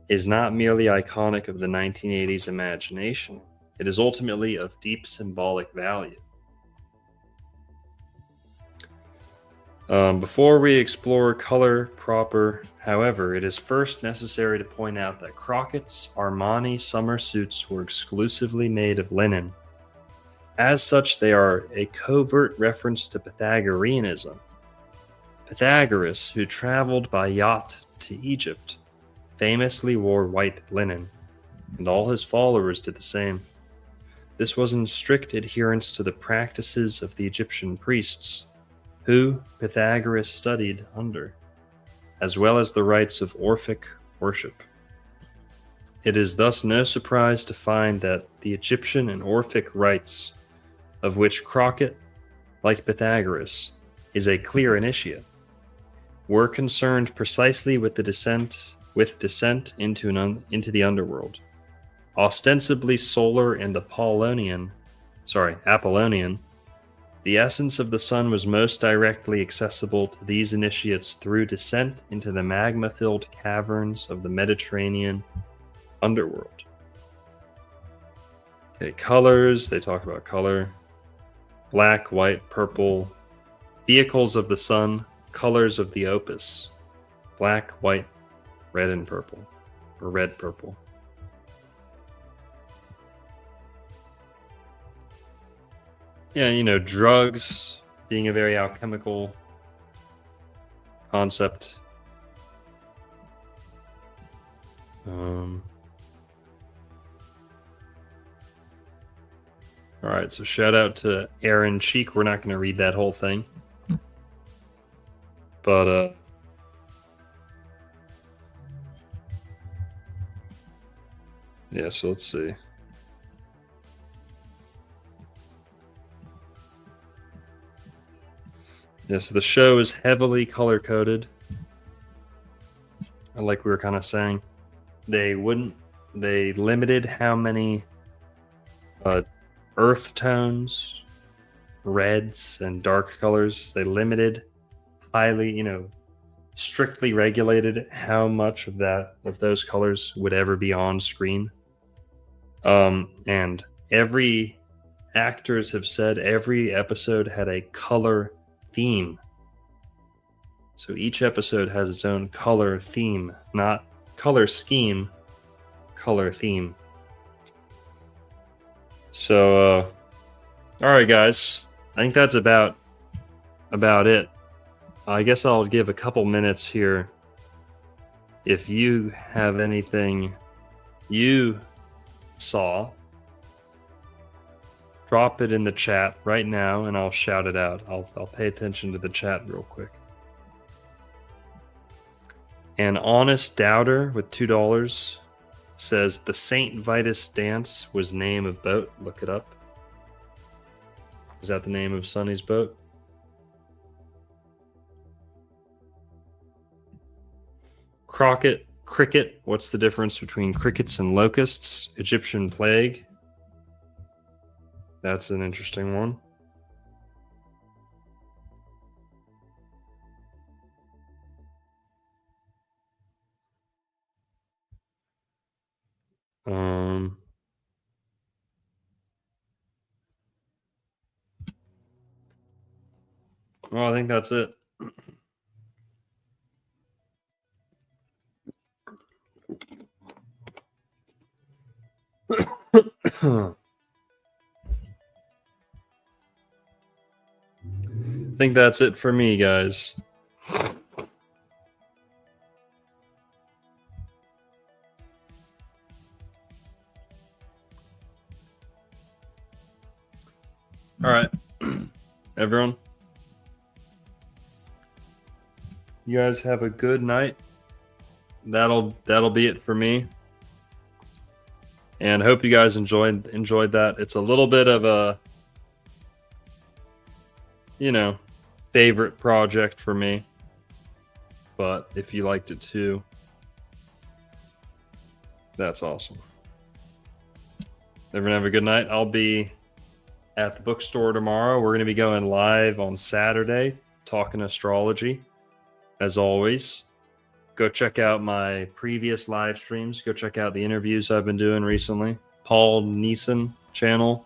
C: is not merely iconic of the 1980s imagination. It is ultimately of deep symbolic value. Before we explore color proper, however, it is first necessary to point out that Crockett's Armani summer suits were exclusively made of linen. As such, they are a covert reference to Pythagoreanism. Pythagoras, who traveled by yacht to Egypt, famously wore white linen, and all his followers did the same. This was in strict adherence to the practices of the Egyptian priests, who Pythagoras studied under, as well as the rites of Orphic worship. It is thus no surprise to find that the Egyptian and Orphic rites, of which Crockett, like Pythagoras, is a clear initiate, were concerned precisely with the descent into the underworld. Ostensibly solar and Apollonian, the essence of the sun was most directly accessible to these initiates through descent into the magma-filled caverns of the Mediterranean underworld. Okay, colors, they talk about color. Black, white, purple. Vehicles of the sun, colors of the opus. Black, white, red, and purple. Or red, purple. Yeah, you know, drugs being a very alchemical concept. All right, so shout out to Aaron Cheek. We're not going to read that whole thing. But Yeah, so let's see. Yeah, so the show is heavily color coded. Like we were kind of saying, they limited how many earth tones, reds, and dark colors. They limited highly, strictly regulated how much of those colors would ever be on screen. And every actors have said every episode had a color theme. So each episode has its own color theme, not color scheme, color theme. So, all right, guys, I think that's about it. I guess I'll give a couple minutes here. If you have anything you saw, drop it in the chat right now, and I'll shout it out. I'll pay attention to the chat real quick. An honest doubter with $2 says the Saint Vitus dance was name of boat. Look it up. Is that the name of Sonny's boat? Crockett, cricket. What's the difference between crickets and locusts? Egyptian plague. That's an interesting one. Well, I think that's it. I think that's it for me, guys. All right, everyone. You guys have a good night. That'll be it for me. And hope you guys enjoyed that. It's a little bit of a favorite project for me. But if you liked it too, that's awesome. Everyone have a good night. I'll be at the bookstore tomorrow. We're going to be going live on Saturday, talking astrology. As always, go check out my previous live streams. Go check out the interviews I've been doing recently. Paul Neeson channel,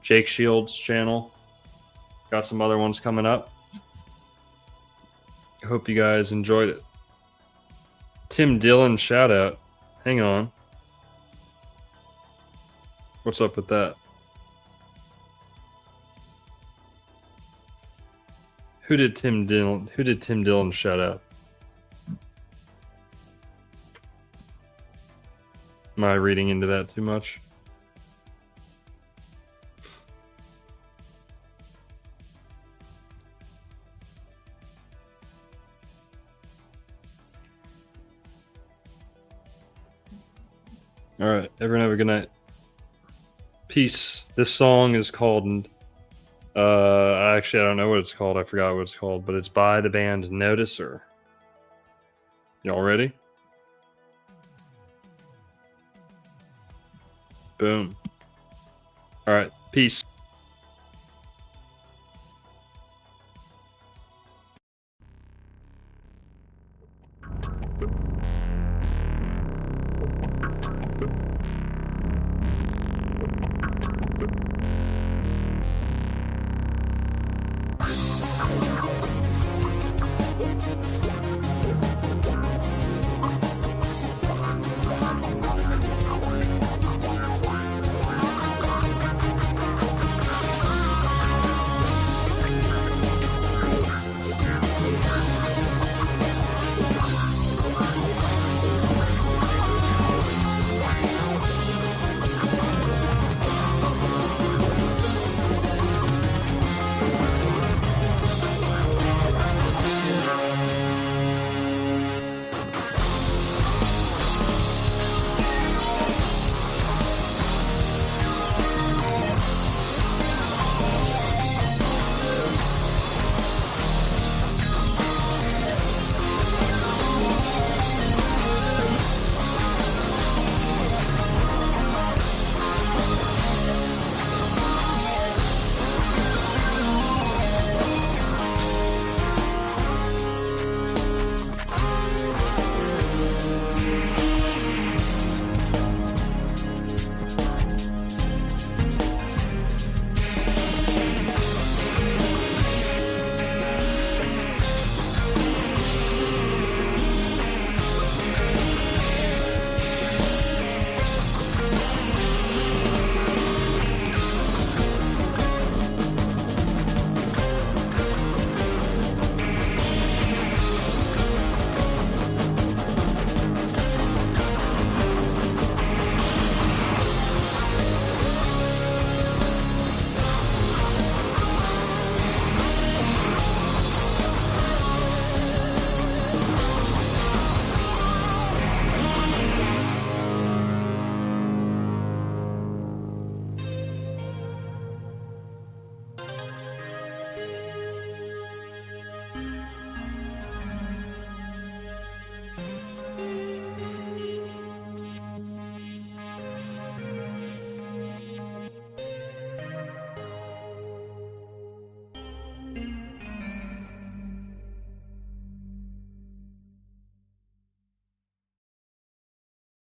C: Jake Shields channel. Got some other ones coming up. I hope you guys enjoyed it. Tim Dillon shout out. Hang on. What's up with that? Who did Tim Dillon shout out? Am I reading into that too much? All right, everyone have a good night. Peace. This song is called actually I don't know what it's called. I forgot what it's called, but it's by the band Noticer. Y'all ready? Boom. All right, peace.